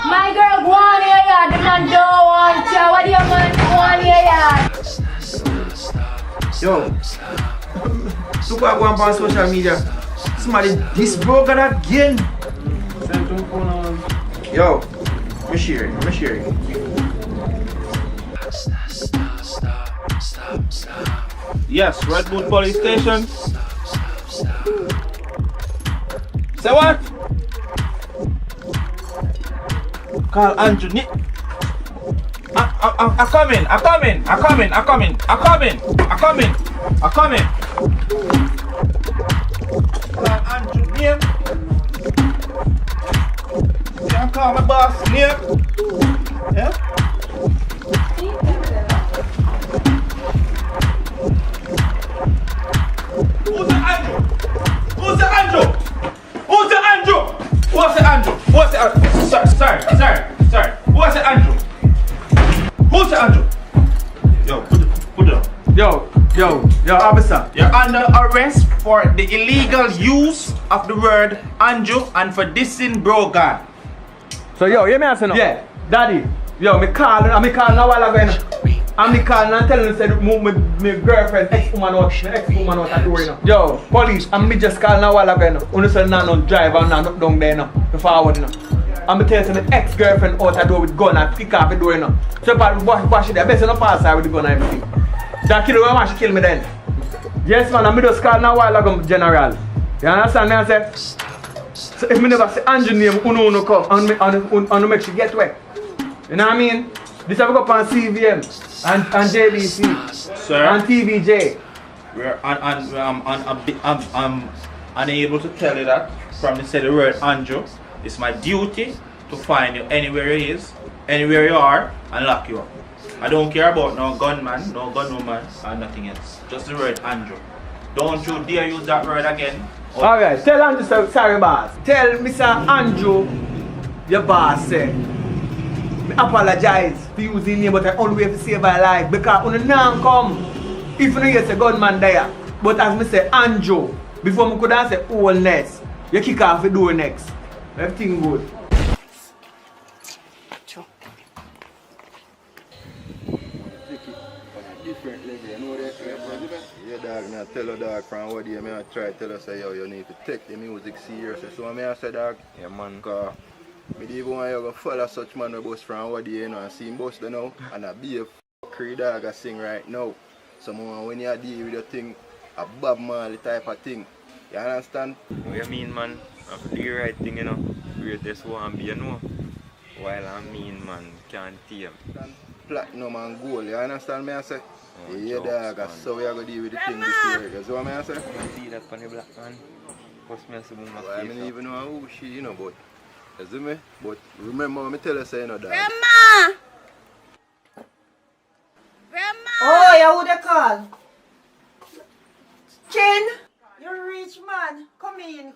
My girl, go on here, yeah. The man don't want you. What do you want? Go on here, yeah. Yo! Look what going on social media. Somebody this broken again. Yo! I'm sharing. Yes, Redwood Police Station. Say what? Call Andrew. I'm coming. Call Andrew name. You call my boss name. Yeah? Who's the Andrew? What's the Andrew? Sorry. What's the Andrew? Who's the Andrew? Yo, put it on. Yo, officer. You're under arrest for the illegal use of the word Andrew and for dissing Brogan. So yo, you me answer now? Yeah, daddy. Yo, me calling a while ago. And me calling and telling them say my girlfriend ex-woman out at the door, you know. Yo, police, and me just calling a while ago, you know. Only say no drive and not down there, you know. The forward, you know. And me tell my ex-girlfriend out the door with gun and kick off the door, you know. So if I wash it there, best not pass her with the gun and everything. That killer will she kill me then. Yes man, and me just calling a while ago, general. You understand me? I say, so if me never say Andrew name, uno come and make she get wet. You know what I mean? This have go up on CVM and JBC, sir, and TVJ. I'm unable to tell you that from the said word Andrew. It's my duty to find you anywhere he is, anywhere you are, and lock you up. I don't care about no gunman, no gunwoman, or nothing else. Just the word Andrew. Don't you dare use that word again. Alright, tell Andrew, sorry boss. Tell Mr. Andrew, your boss said, I apologize for using name, but I only have to save my life because when the now come, if you know a gunman there, but as me say Andrew, before me could have say all next, you kick off the door next. Everything good. Yeah, dog, me tell her dog from what day I try to tell her say yo, you need to take the music seriously. So I say dog, yeah man, cause me even want you to follow such man who bust from what day, you know, and see him bust there now, and I be a f***ry dog I sing right now. So when you deal with your thing, a Bob Marley type of thing. You understand? What you mean, man? I have to do the right thing, you know. Greatest one be, you know. While I mean, man, can't tame. Platinum and gold, you understand me I say? Oh, yeah, dog, so we are going to deal with the thing this year. You see what I say? I see that on the black man. What's me say about my I don't even know who she, you know, but you see me? But remember what I tell her say, you know, dog. Grandma! Oh, yeah, who they call? Ken? You're rich man. Come in.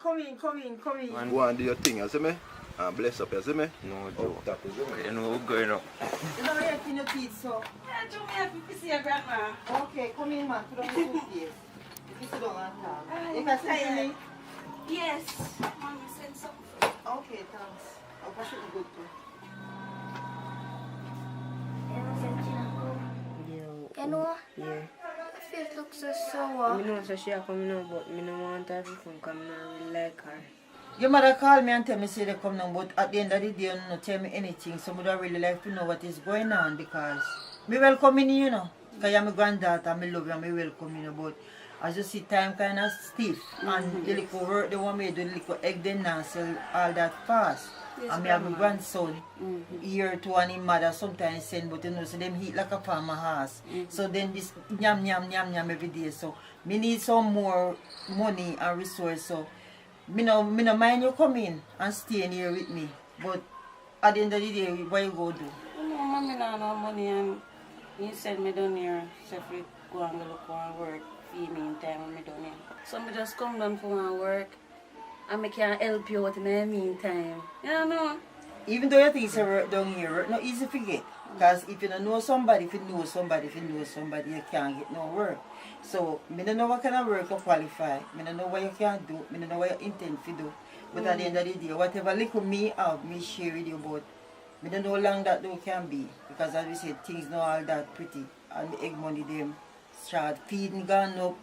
Man, go and do your thing, you see me? And bless up, you see me? No, Joe. That is it. You know what's going on. You know you're in your teeth, so. Yeah, Joe, me happy to see your grandma. Okay, come in, man. Put on your toothpaste. If you sit down and talk. You can see me? Yes. Mommy sent something. Okay, thanks. I'll pass it good too. You know? Yeah. Her face looks so sour. I know so she come now, but I don't want her to come because I don't really like her. Your mother called me and tell me say they come now, but at the end of the day, you don't tell me anything. So I would really like to know what is going on because me welcome in, you know. Because you're my granddaughter, I love you and I welcome you, but as you see, time kind of stiff. And the little work they want me to do, the little egg they not sell all that fast. Yes, and me have my grandson here to and his mother sometimes send, but you know, so them eat like a farmer horse. So then this yam every day. So me need some more money and resource. So me no mind you come in and stay here with me. But at the end of the day, what you go do? No, mommy no money and you send me down here so if we go and look and work for me in time when me done here. So me just come down for my work and I can help you out in the meantime. You know? Even though you think it's a work down here, work not easy to get. Because if you don't know somebody, if you know somebody, you can't get no work. So, I don't know what kind of work you qualify. I don't know what you can do. I don't know what you intend to do. But at the end of the day, whatever little me have, me share with you. But I don't know how long that though can be. Because as we said, things not all that pretty. And the egg money, them start feeding gone up.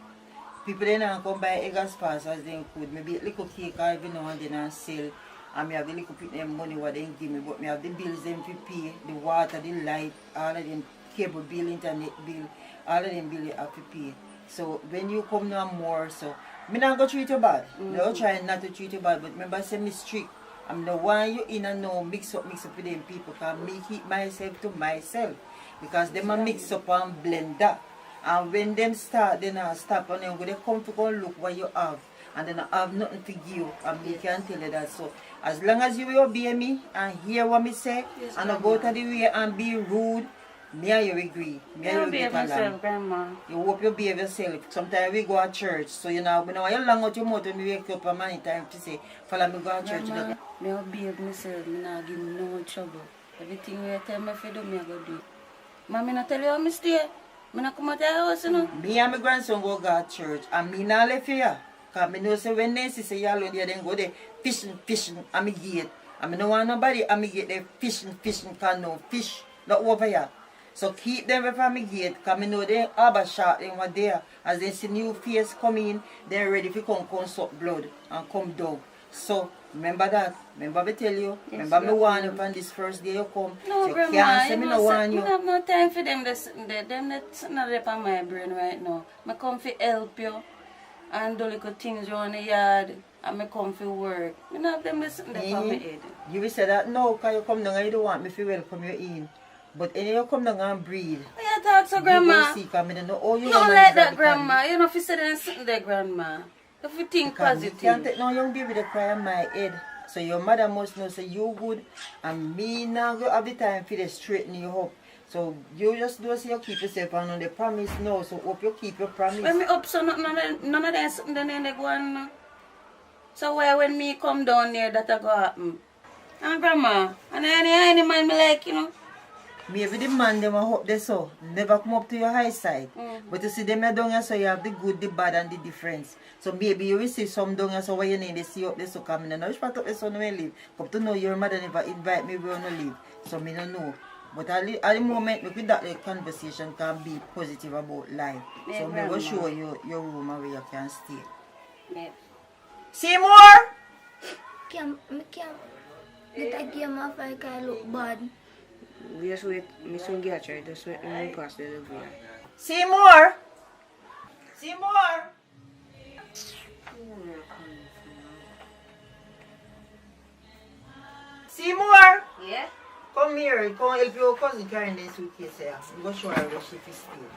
People they not come buy egg as fast as they could. Maybe a little cake or every now and then and sell. And I have the little bit them money what they give me, but I have the bills them to pay, the water, the light, all of them cable bill, internet bill, all of them bill you have to pay. So when you come now more, so I'm not going to treat you bad. No try not to treat you bad, but remember I say me strict. I'm the one you in and now mix up with them people, because me keep myself to myself. Because them a mix up and blend that. And when them start, then I stop and then they come to go look what you have. And then I have nothing to give, and me can tell you that. So as long as you obey me and hear what me say, yes, and I go to the way and be rude, me and you agree. Me and you behave myself, Grandma. You hope you behave yourself. Sometimes we go to church, so you know, when you long out your mouth when we wake up and many time to say, follow me go to church. Grandma, me behave myself, me not give me no trouble. Everything you tell me to do, me I go do. Mama, I tell you how me stay. Me not come out the house, you know. Me and my grandson go to church, and me not left here. Because I know say when they say you alone there, then go there fishing, and me gate. And I don't want nobody, and me get there fishing, because no fish, not over here. So keep them away from me gate, because I know they have a shot, they were there. As they see new face come in, they're ready to come suck blood and come down. So remember that. Remember me tell you. Yes, remember me warn you from this first day you come. No, so Grandma, can't say me no warn you. I have no time for them. Them that's not up on my brain right now. I come to help you and do little things around the yard, and I come for work. I don't have them listen to my head. You will say that no, because you come down and you don't want me to welcome you in. But anyway, you come down and breathe. I talk to Grandma. You go see, know all you don't like that, Grandma. You know if you say that sitting there, Grandma. If you think because positive. You can't take no young baby to cry on my head. So your mother must know say you good, and me now go have the time for to straighten you up. So you just do so you keep yourself on the promise now. So hope you keep your promise. When me up so none of them sitting there they go on. So why when me come down there that go happen? And Grandma, and any man me like, you know. Maybe the man them hope they so never come up to your high side. But you see them down here so you have the good, the bad and the difference. So maybe you will see some down here so what you need to see up there so come in. Now which part of the son will live? Come to know your mother never invite me we wanna live. So me don't know. But at the moment with that the conversation can be positive about life. Yeah, so me will show you your room where you can stay. Yeah. Seymour! Can't let a game off like I look bad. We just wait, me soon get you, just wait when we pass the delivery. Seymour! Seymour! Seymour! Yeah? Come here, come help your cousin carrying this suitcase here. I'm going to show her where she is staying.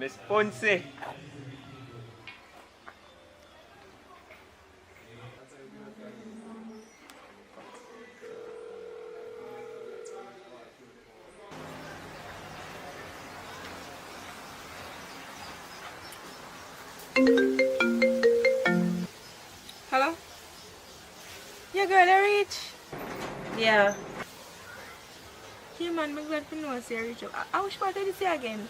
Miss Ponce. Yeah. Yeah, man, I'm glad to know I see you reach up. I wish part did you see again?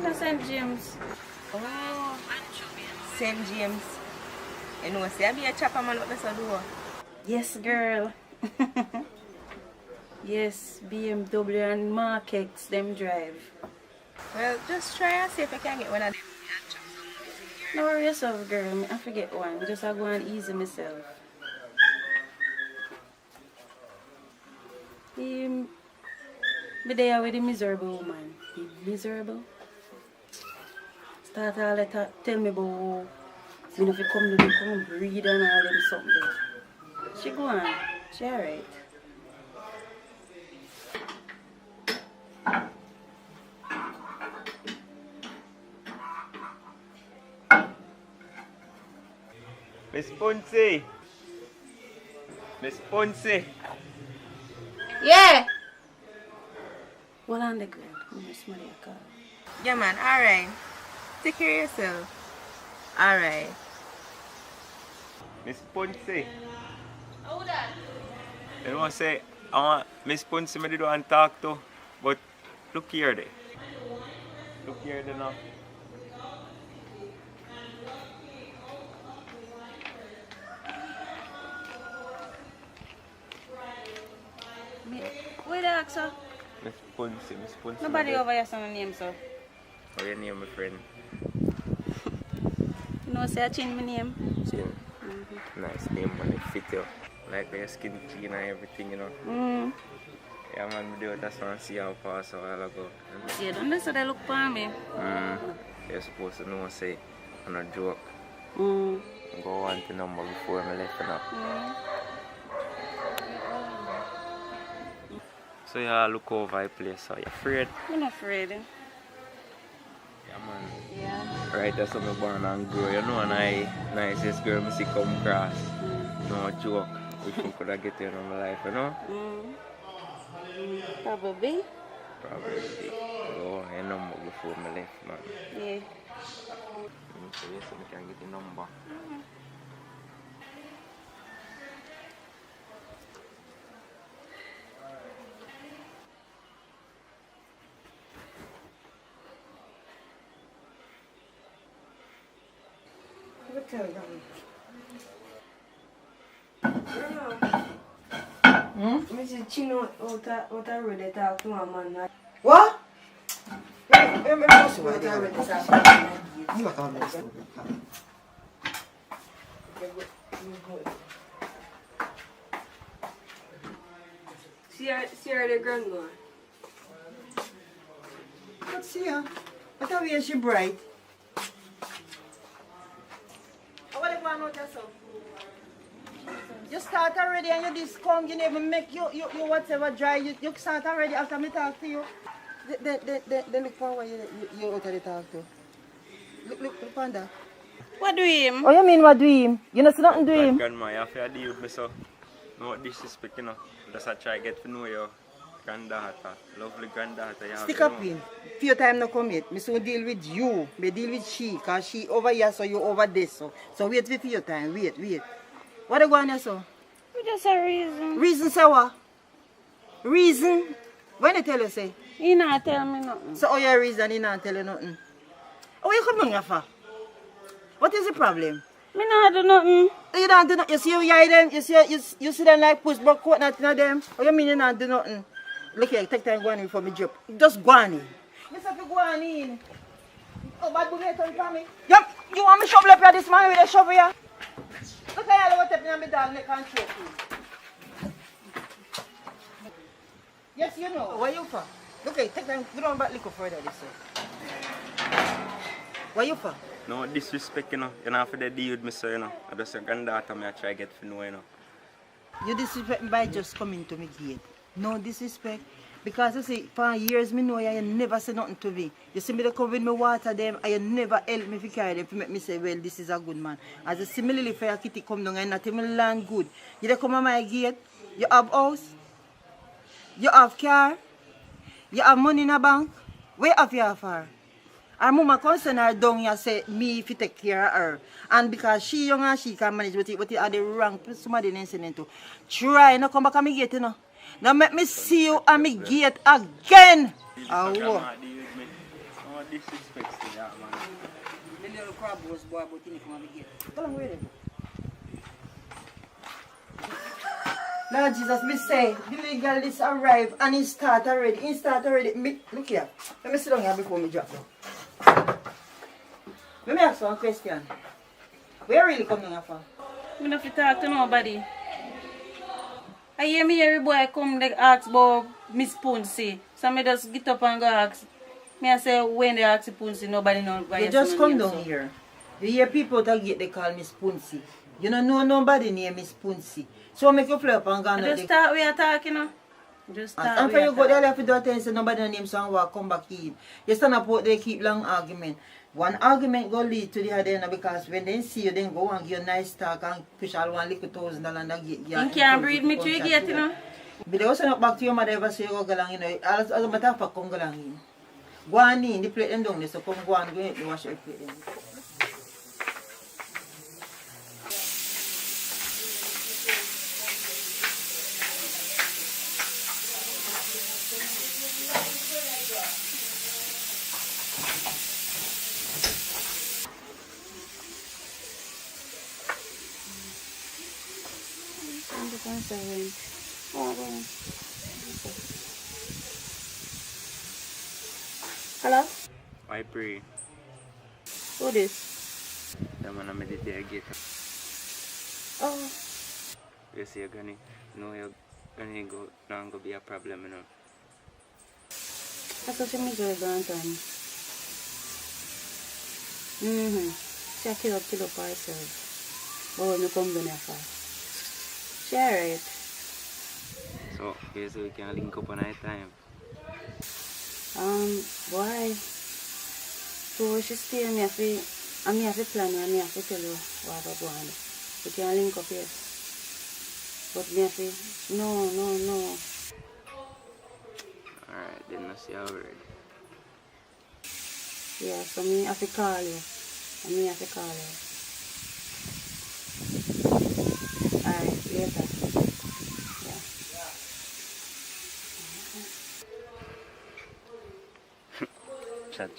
No, St. James. Oh, St. James. You know, see, I be a chopper man up this door. Yes, girl. Yes, BMW and markets, them drive. Well, just try and see if I can get one of them. No worry yourself, girl. I forget one. I just go and easy myself. Be there with the miserable woman. Be miserable. Start all that tell me about me if you come to me, come breed and all them something. She go on. She alright. Miss Ponce. Miss Ponce. Yeah! Hold on the girl. I'm just smell your car. Yeah, man, alright. Take care of yourself. Alright. Miss Ponce. Hold on. You know what I say? I want Miss Ponce me do and talk to, but look here there. Look here there now. Where the actor? Miss Ponce. Nobody over here saying name, so. What your name, my friend? You know, say I change my name. Chin. Nice name, man. It fit you. Like your skin clean and everything, you know. Yeah, man, we do that one see how pass a while ago. Yeah, don't listen, they look for me. You're supposed to know, say, I'm not joke. Go on to number before I left now. So you look over the place, so you're afraid? I'm not afraid. Yeah, man. Yeah. Right, that's how I'm born and grow. You know, and nicest girl I see come across. No joke. If you could have get you in my life, you know? Probably. Probably. Go your number before I left, man. Yeah. So yes, I can get your number. Tell them. Mrs. Chino, out of road, they talk to a man. What? See her, the grandma. Let's see her. I thought we she bright. What do you want out yourself? You start already and you just come, you never make you whatever dry. You start already after me talk to you. Then look for what you out of the talk to. Look on that. What do him? Oh, you mean what do him? You know, see nothing do him? Grandma, you have to deal with me, so no disrespect, you know. Just I try to get to know your granddaughter, lovely granddaughter. You Stick up in. Few time no come yet. Me soon deal with you. Me deal with she, cause she over here, so you over there, so. So wait for your time. Wait. What are you going on, so? Just a reason. Reason, say what? Reason? When you tell you, say? He not tell me nothing. So, your reason, he not tell you nothing? Oh, you come here for? What is the problem? Me not do nothing. You don't do nothing. You see you hear them? You see them like push back coat nothing of them? Oh, you mean you not do nothing? Look here, take time go on in for me job. Just go on in. You say go on in. Oh, bad boy, turn for me. You want me shovel up here this man with a shovel here? Look at you, what happened to me dog neck and choke you. Yes, you know. Where you for? Look here, take time, go down back little further this way. Where you for? No disrespect, you know. You know, for the deal with me, so, you know. I just your granddaughter, I try to get to know, you know. You disrespect me by just coming to me gate. No disrespect. Because you see, for years me know you never say nothing to me. You see me they come with me water them and you never help me to carry them to make me say, well, this is a good man. As a similarly for your kitty come down and not even land good. You they come on my gate, you have house, you have car, you have money in a bank. Where have you for? Her mama concern her down here say me if you take care of her. And because she young and she can manage, but it are the wrong somebody listening to. Try no come back and me gate, you know. Now make me see you and me gate again. Oh. The little crab was boy about to come and me gate. Go along with it. Lord Jesus, me say, the legal list arrive and it start already. It start already. Me, look here. Let me sit down here before me drop down. Let me ask you one question. Where really come down from? We don't have to talk to nobody. I hear me every boy come they ask about Miss Punsy. So me just get up and go ask. Me I say when they ask Punsy, nobody knows why. You just come down here. You hear people that get they call Miss Punsy. You don't know nobody named Miss Punsy. So make you play up and go. Just start we are talking now. Just start. And for you go there left to do things nobody name so and walk come back in. You stand up out there keep long argument. One argument go lead to the other end because when they see you then go and give you a nice talk and push all $1,000 and get you. You can't breathe me through gate, you know. But they also not back to your mother ever say you go along, you know. As a matter of fact, come go along in. Go on in, the plate them down there, so come go and go in, wash your plate them. Hello? I pray. Who this? The man I meditate get. Oh. You see, you're gonna go down, go be a problem, you know. That's what me girl going on. She a kill up herself. Oh, no come down here fast. She alright. So, yes, we can link up on night time. Why? So she stay and me have to plan and me have to tell you what I go on. We can link up here. But me have to, no. Alright, then I see how word. Yeah, so me have to call you. And me have to call you. Alright, later. Chat.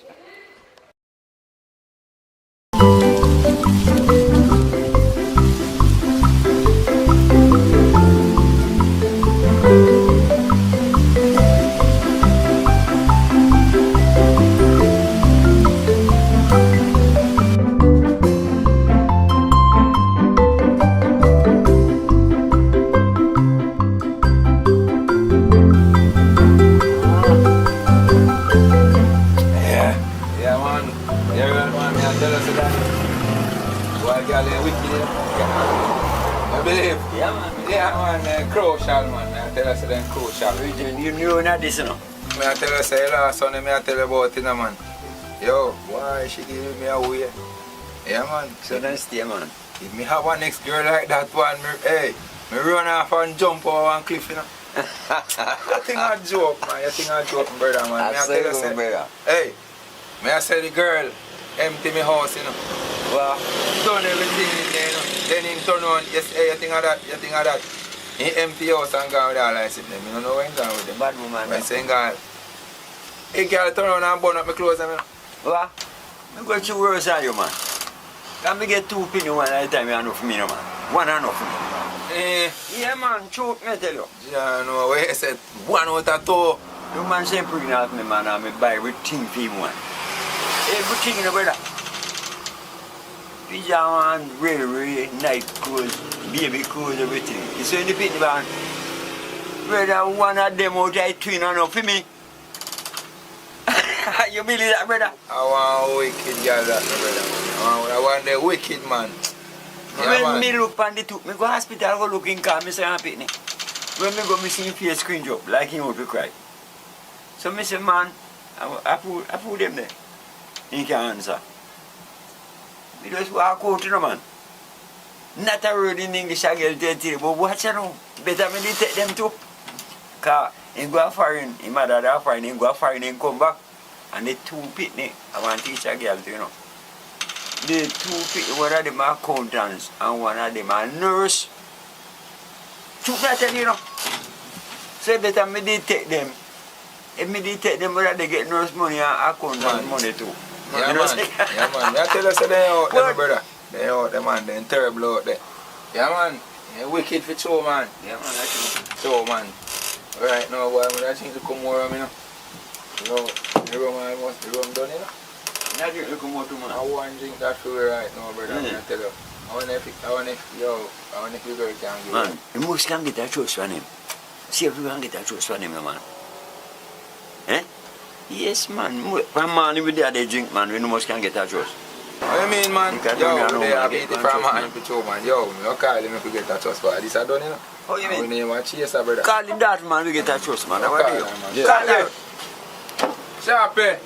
You knew not this, you know. I tell her, say, last son, I tell her about it, man. Yo, why she give me away? Yeah, man. So then stay, man. If me have a next girl like that one, me run off and jump over one cliff, you know. You think I joke, man. You think I joke, brother, man. I tell her, say, brother. Hey, may I say the girl empty my house, you know. Well, done everything in there, you know. Then him turn on, yes, hey, you think of that. He empty house and gone with all I said them. You don't know where he's gone with them. Bad woman. I'm saying, God, he can't turn around and burn up my clothes. I mean. What? I'm going to worse than you, man. Can me get 2 penny one at a time, you enough for me, no, man. One enough for me. Yeah, man, choke me, tell you. Yeah, no, where he said 1 out of 2. You man say pregnant me, man, and me buy everything for him, man. Everything, you know, brother. Pyjama and really night clothes, baby clothes, everything. You see in the pit, man? Brother, one of them out there twin enough for me. You believe that, brother? I want a wicked girl, that, brother. I want the wicked man. Yeah, when man. me look on the two, me go hospital, go look in car, me say I'm pitney. When me go, me see him face screen drop, like him out to cry. So me say, man, I put them there. He can't answer. Me just walk out, you know, man. Not a word in English, I get tell you, but watch you know. Better me dey take them too. Because he go foreign, his mother there foreign, he go foreign and come back. And the two pitney, I want to teach a girl to, you know. The two pitney, one of them are accountants and one of them are nurse. Two that tell you know. So better me did take them. If me did take them, whether they get nurse money and accountant money too. Yeah, You know, man. Yeah, man. I tell you, so they out there, my brother. They out there, man. They're terrible out there. Yeah, man. They're wicked for two, man. Yeah, man. That's it. So, man. Right now, boy, I think to come more, you know. You know, the rum done, you know. I drink look more too, man. I want to drink that for you right now, brother. I tell you. I want if you girl can give Man, you must can get a trust from him. See if you can get a trust from him, man. Eh? Yes, man. From man, with the other drink, man, we must can get a trust. What you mean, man? Yo, they are beating from man for two, man. Yo, you call him if you get a trust for this. I done, you know. How you mean? We name a chaser, brother. Call him that, man, we get a trust, man. What do you? Call him. Sharpie.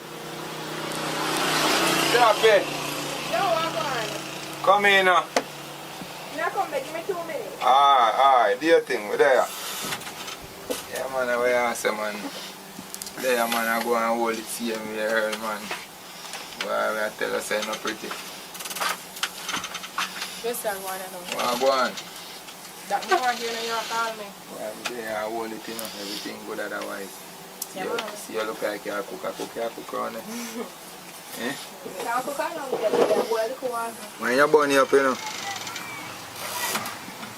Sharpie. Yo, I'm on. Come in now. Now come back, give me 2 minutes. Alright, do your thing, we're there. Yeah, man, I will answer, man. There, man, I go and hold it, see him here, man. Why I tell us I'm not pretty. Yes, sir, go on, I know. Go on. That more here than you call me. Yeah, there, I hold it, you know, everything good otherwise. Yeah, man. See you look like you cook around there. Eh? Can't cook around with that, boil the corn. Man, you're bunny up, you know.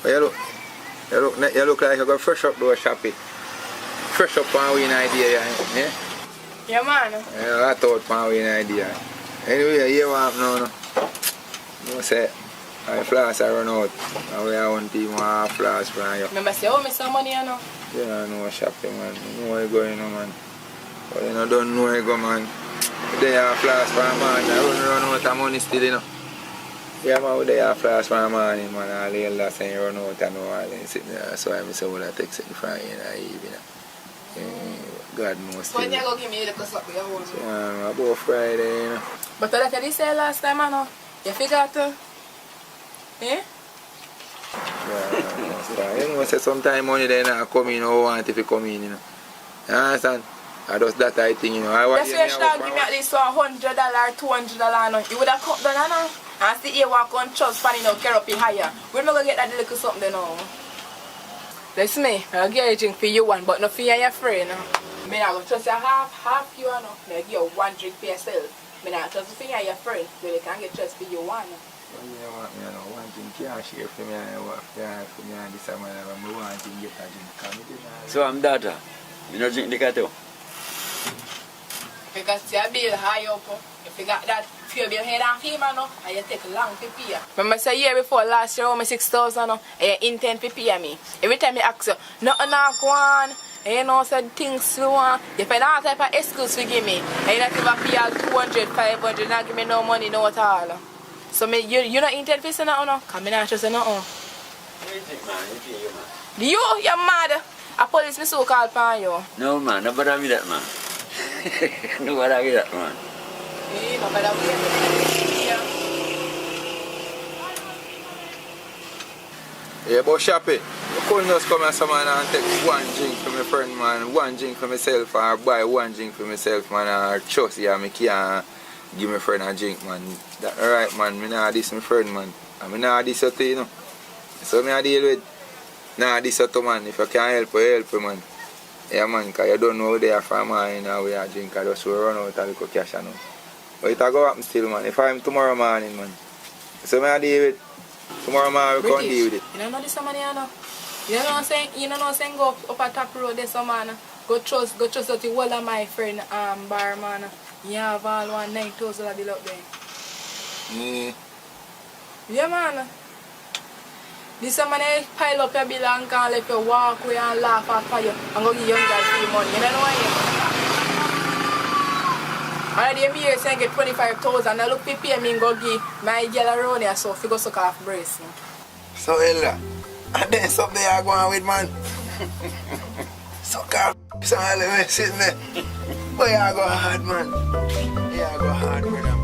But you look like you got fresh up though, Shappy. Fresh up on we an idea, yeah? Yeah, man. Yeah, I thought on we an idea. Anyway, you want now, no? You say, I flash I run out. And we are one team want flash from you. Remember say, oh, me some money, you know? Yeah, I know Shappy, man. You know where you go, you know, man. But you know, don't know where you go, man. They are flash for a man. I run out of money still, you know. Yeah, man, they are flash for a man, man. All the elders saying you run out and all and sitting there. So I say, well, I take it from you in the evening. God knows. When you go give me a little something, you want me? Yeah, about Friday, you know. But like I did say last time, I know. You forgot to? Eh? Yeah, you know, say sometimes money they not come in, or want if you come in, you know. You understand? I just that I think, you know. That's why you should give me at least $100, $200, no. You would have cut down, no? And see you walk on trust pan, you know, carry up it higher. We're not going to get that little something, you know. Listen me, I'll get a drink for you one, but not for you and your friend, no. I mean, I will trust you half you, no. I'll give you one drink for yourself. I mean, I trust you for you and your friend, so they can get trust for you one, no. Well, you want me, you know, one thing can't share for me and for me and this man, I want to get a drink. So I'm data. You don't drink liquor too? Because your bill high up, if you got that few bill head and fee, man, and you take long to pay. Remember, say year before last year, I 6,000, and you intend to pay me. Every time you ask you, nothing not go on, and you know, said things slow on. You find all type of excuse to give me, and you not even pay all 200, 500, not give me no money, no at all. So you not intend to say nothing, no? Because I not trust you nothing. What do you think, man? You think you, You're man? mad. A police me so called upon you. No, man. Nobody with that, man. Nobody with that, man. Nobody with that. Yeah, but Shappy, you couldn't just come here man and take one drink for my friend, man, one drink for myself, or buy one drink for myself, man, or trust you, I can't give my friend a drink, man. That alright, man, I not this my friend, man. I not this to you know. So I deal with, nah, this to man, if you can help you, man. Yeah, man, because you don't know they are from mine and we are drink, I just run out a little cash, you know. But it will go happen still, man. If I'm tomorrow morning, man. So I deal with, tomorrow morning we can't deal with it. You don't know this man, you know? You know what I'm saying? You know what I'm saying? Go up a top road this man. Go trust that the whole of my friend bar, man. You have all 9,000 bill up there. Yeah. Yeah, man. This man pile up your bill and can let you walk away and laugh after you and go give young guys free money. You don't know why? Already me here saying get 25,000 and look people pay me and go give my girl around here so if you go suck off brace. So Ella, and then something you are going with, man. Suck off some element sitting there. But you are go hard, man. You are go hard, brother, man.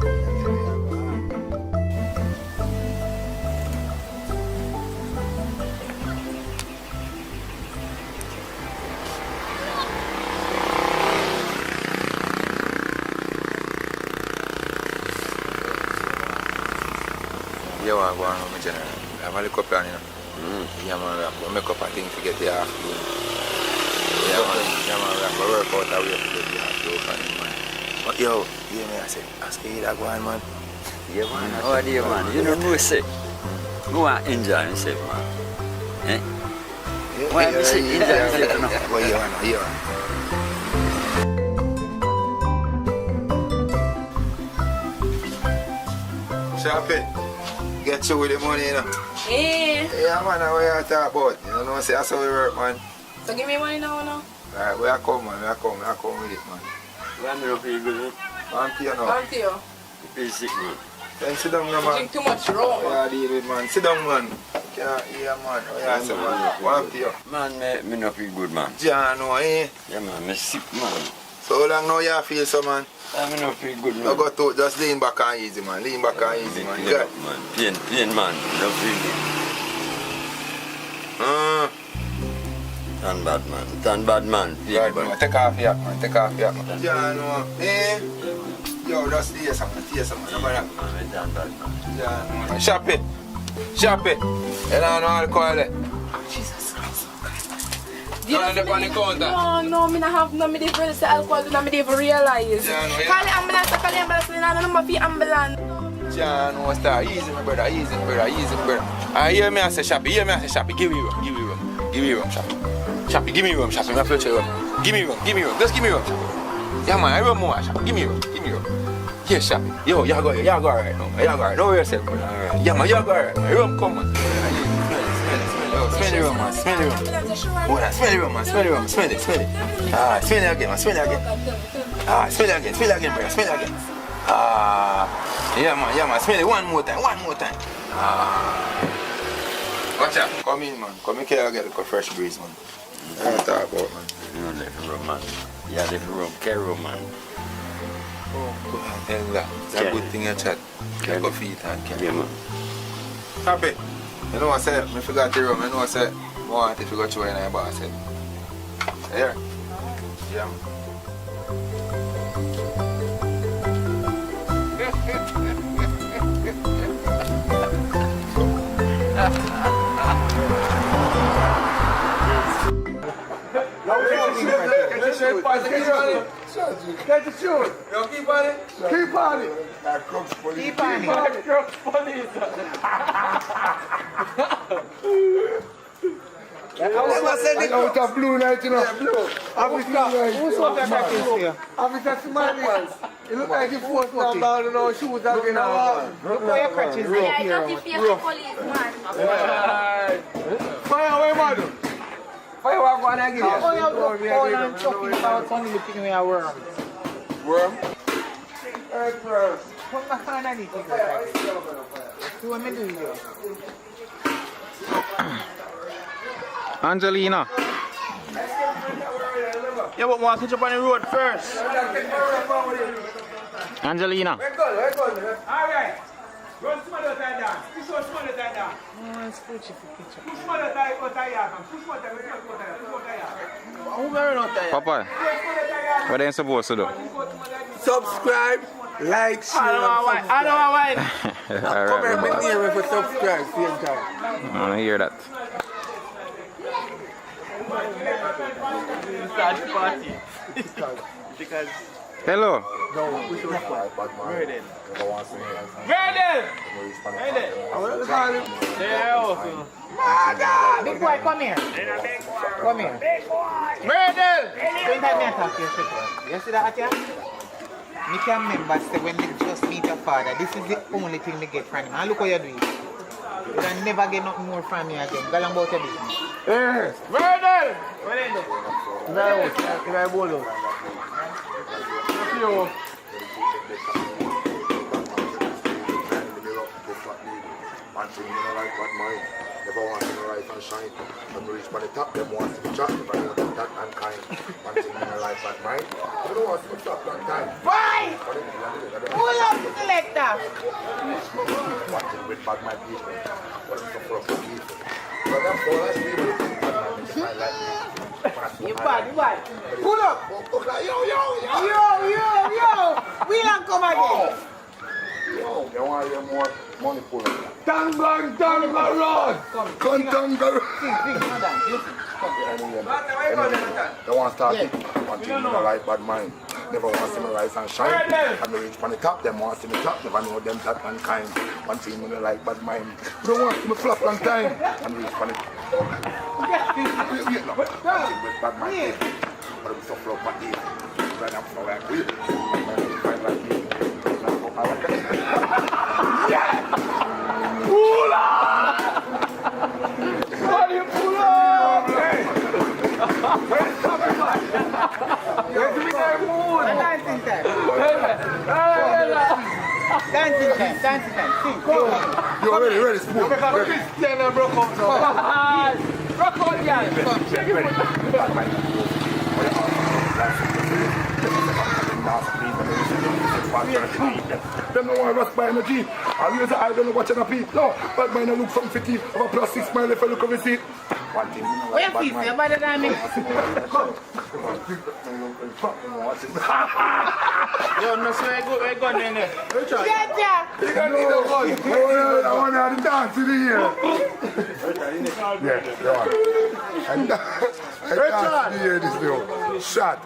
want to go on with my general. I have a little plan, you know. Yeah, man, we have to make up a thing to get the afternoon. Yeah, man, we have to work out a way to get the afternoon, man. But yo, yeah, man, I said, ask you that go on, man. Yeah, man. How are you, man? You don't know, say. Go and enjoy yourself, man. Eh? Why you say enjoy yourself now? Well, you are. Shopping. Get through with the money, you know. Yeah. Yeah, man, what you talk about? You know, say that's how we work, man. So give me money now. Alright, where I come, man? I come with it, man. Why me not feel good? I'm here now. I'm here. You feel sick, man. Then sit down, man. Drink too much rum. Yeah, deal with, man. Sit down, man. Yeah, man. Oh, yeah, say, man. One here. Man, me not feel good, man. Yeah, no, eh? Yeah, man, me sick, man. So how long now you feel so, man? Me not feel good, man. No go to, just lean back and easy, man. Lean back and easy, man. Yeah, man. Pain, man. No feel good. Turn bad, man. Right, man. Take off your hat, man. Take off your hat, man. Yeah, no. Eh? Yo, just stay some, no matter. Turn bad, man. Yeah, no. Shop it. You don't know alcohol, eh? Jesus Christ. You don't live on the counter? No, me not have no, me didn't really say alcohol, and me didn't even realize. Yeah, no, yeah. Call the ambulance, I don't know if ambulance. Yeah, no, start. Easy, my brother. Easy, brother. I hear me, I say, Shappy. Give me rum, Shappy, give me rum, Shappy. My future rum. Give me rum. Just give me rum, Shappy. Yeah, man, I run more, Shappy. Give me rum. Yeah, Shappy. Yo, you go alright now. You go alright. Don't worry yourself, brother. Alright. Yeah, man, you go alright. Rum, come, man. Smell the rum, man. Smell the rum, man. Smell it. Ah, smell it again, man. Smell it again, brother. Yeah, man. Smell it one more time. Watch out. Come in, man. Come in here and get a fresh breeze, man. What you talk about, man? You don't live in room, man. Yeah, live in room. Care room, man. Oh, God. Tell that. It's a good thing you chat. Get your feet and care. Yeah, man. Happy. You know what I said? I forgot the room. You know what I said? I want if you go through in your boss said. Here. Yeah, man. Get the shoot. Yo, keep on it. Keep on it. Keep on it. Crooks police. Out of blue night, you know. Yeah, blue. Who's on that package here? Officer Smiley. It looks like he forced me down and all shoes again. Look where your crutches are here. Yeah, don't fear the police, man. Fire away, man. Fire walk one again. Oh, you're going and choking about something looking me a worm. Worm? Worm. Put my hand on it. See what I'm doing here. Angelina. Yeah, but want to catch up on the road first. Angelina. Alright. Run some other time down. Push some other time down. Push some other time down. Push some other time. Who very not tired? Papa, what are you supposed to do? Subscribe, like, share. I don't want wine. Come here, make me for subscribe. Same time. I want to hear that. Start the party. Because. Hello. No, we should start. Murder. Big boy, come here. Come here. Murder! Don't have me attack you. You see that, Atya? Me can remember say when they just meet your father, this is the only thing they get from him. And look how you do it. You can never get nothing more from me again. Go on about your business. Yes. Murder! What is it? Very bold. You. One thing in life, but mine. Never want to rise and shine. When we reach by the top, them want to be chat. Never know them that and kind. One thing in life, but mine. You don't want to be top long time. Why? Who loves the selector? One thing with bad my people. What is the first people? But that's all I see with bad my people. You bad. Pull up. Yo. We'll come again. Yo, you want to hear more? Money pull up. Tangan road. Tanga road. They want to start it. One thing in the life, bad mind. Never want to see me rise and shine. And me reach from the top, them want to see me top. Never know them that mankind. One thing in the life, bad mind. They don't want to see me flop long time. And reach from the top. Bad mind. But I'm so flop at it. Right now, I'm like we. I'm like me. Yeah! Pull up! What you pull up? Where's the mood? Dancing time. Dancing time. You ready, spoon. Christian broke out now. Broke out, y'all. Shake it. Them no want to rush by energy. I raise the eye, don't know watching a peep. No, bad man look something fitty. Have a plus 6 smile if I look over see. One thing. Where you feel? You're better than me. Yo, no, so I go in there. Richard. Yeah. You got me the gun. I want to have the dance in the ear. Yeah, go on. Richard. This deal. Shot.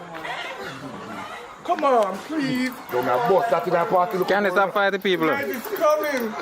Come on, please. Don't have boss that in that party. Can they stop fighting people? It's coming.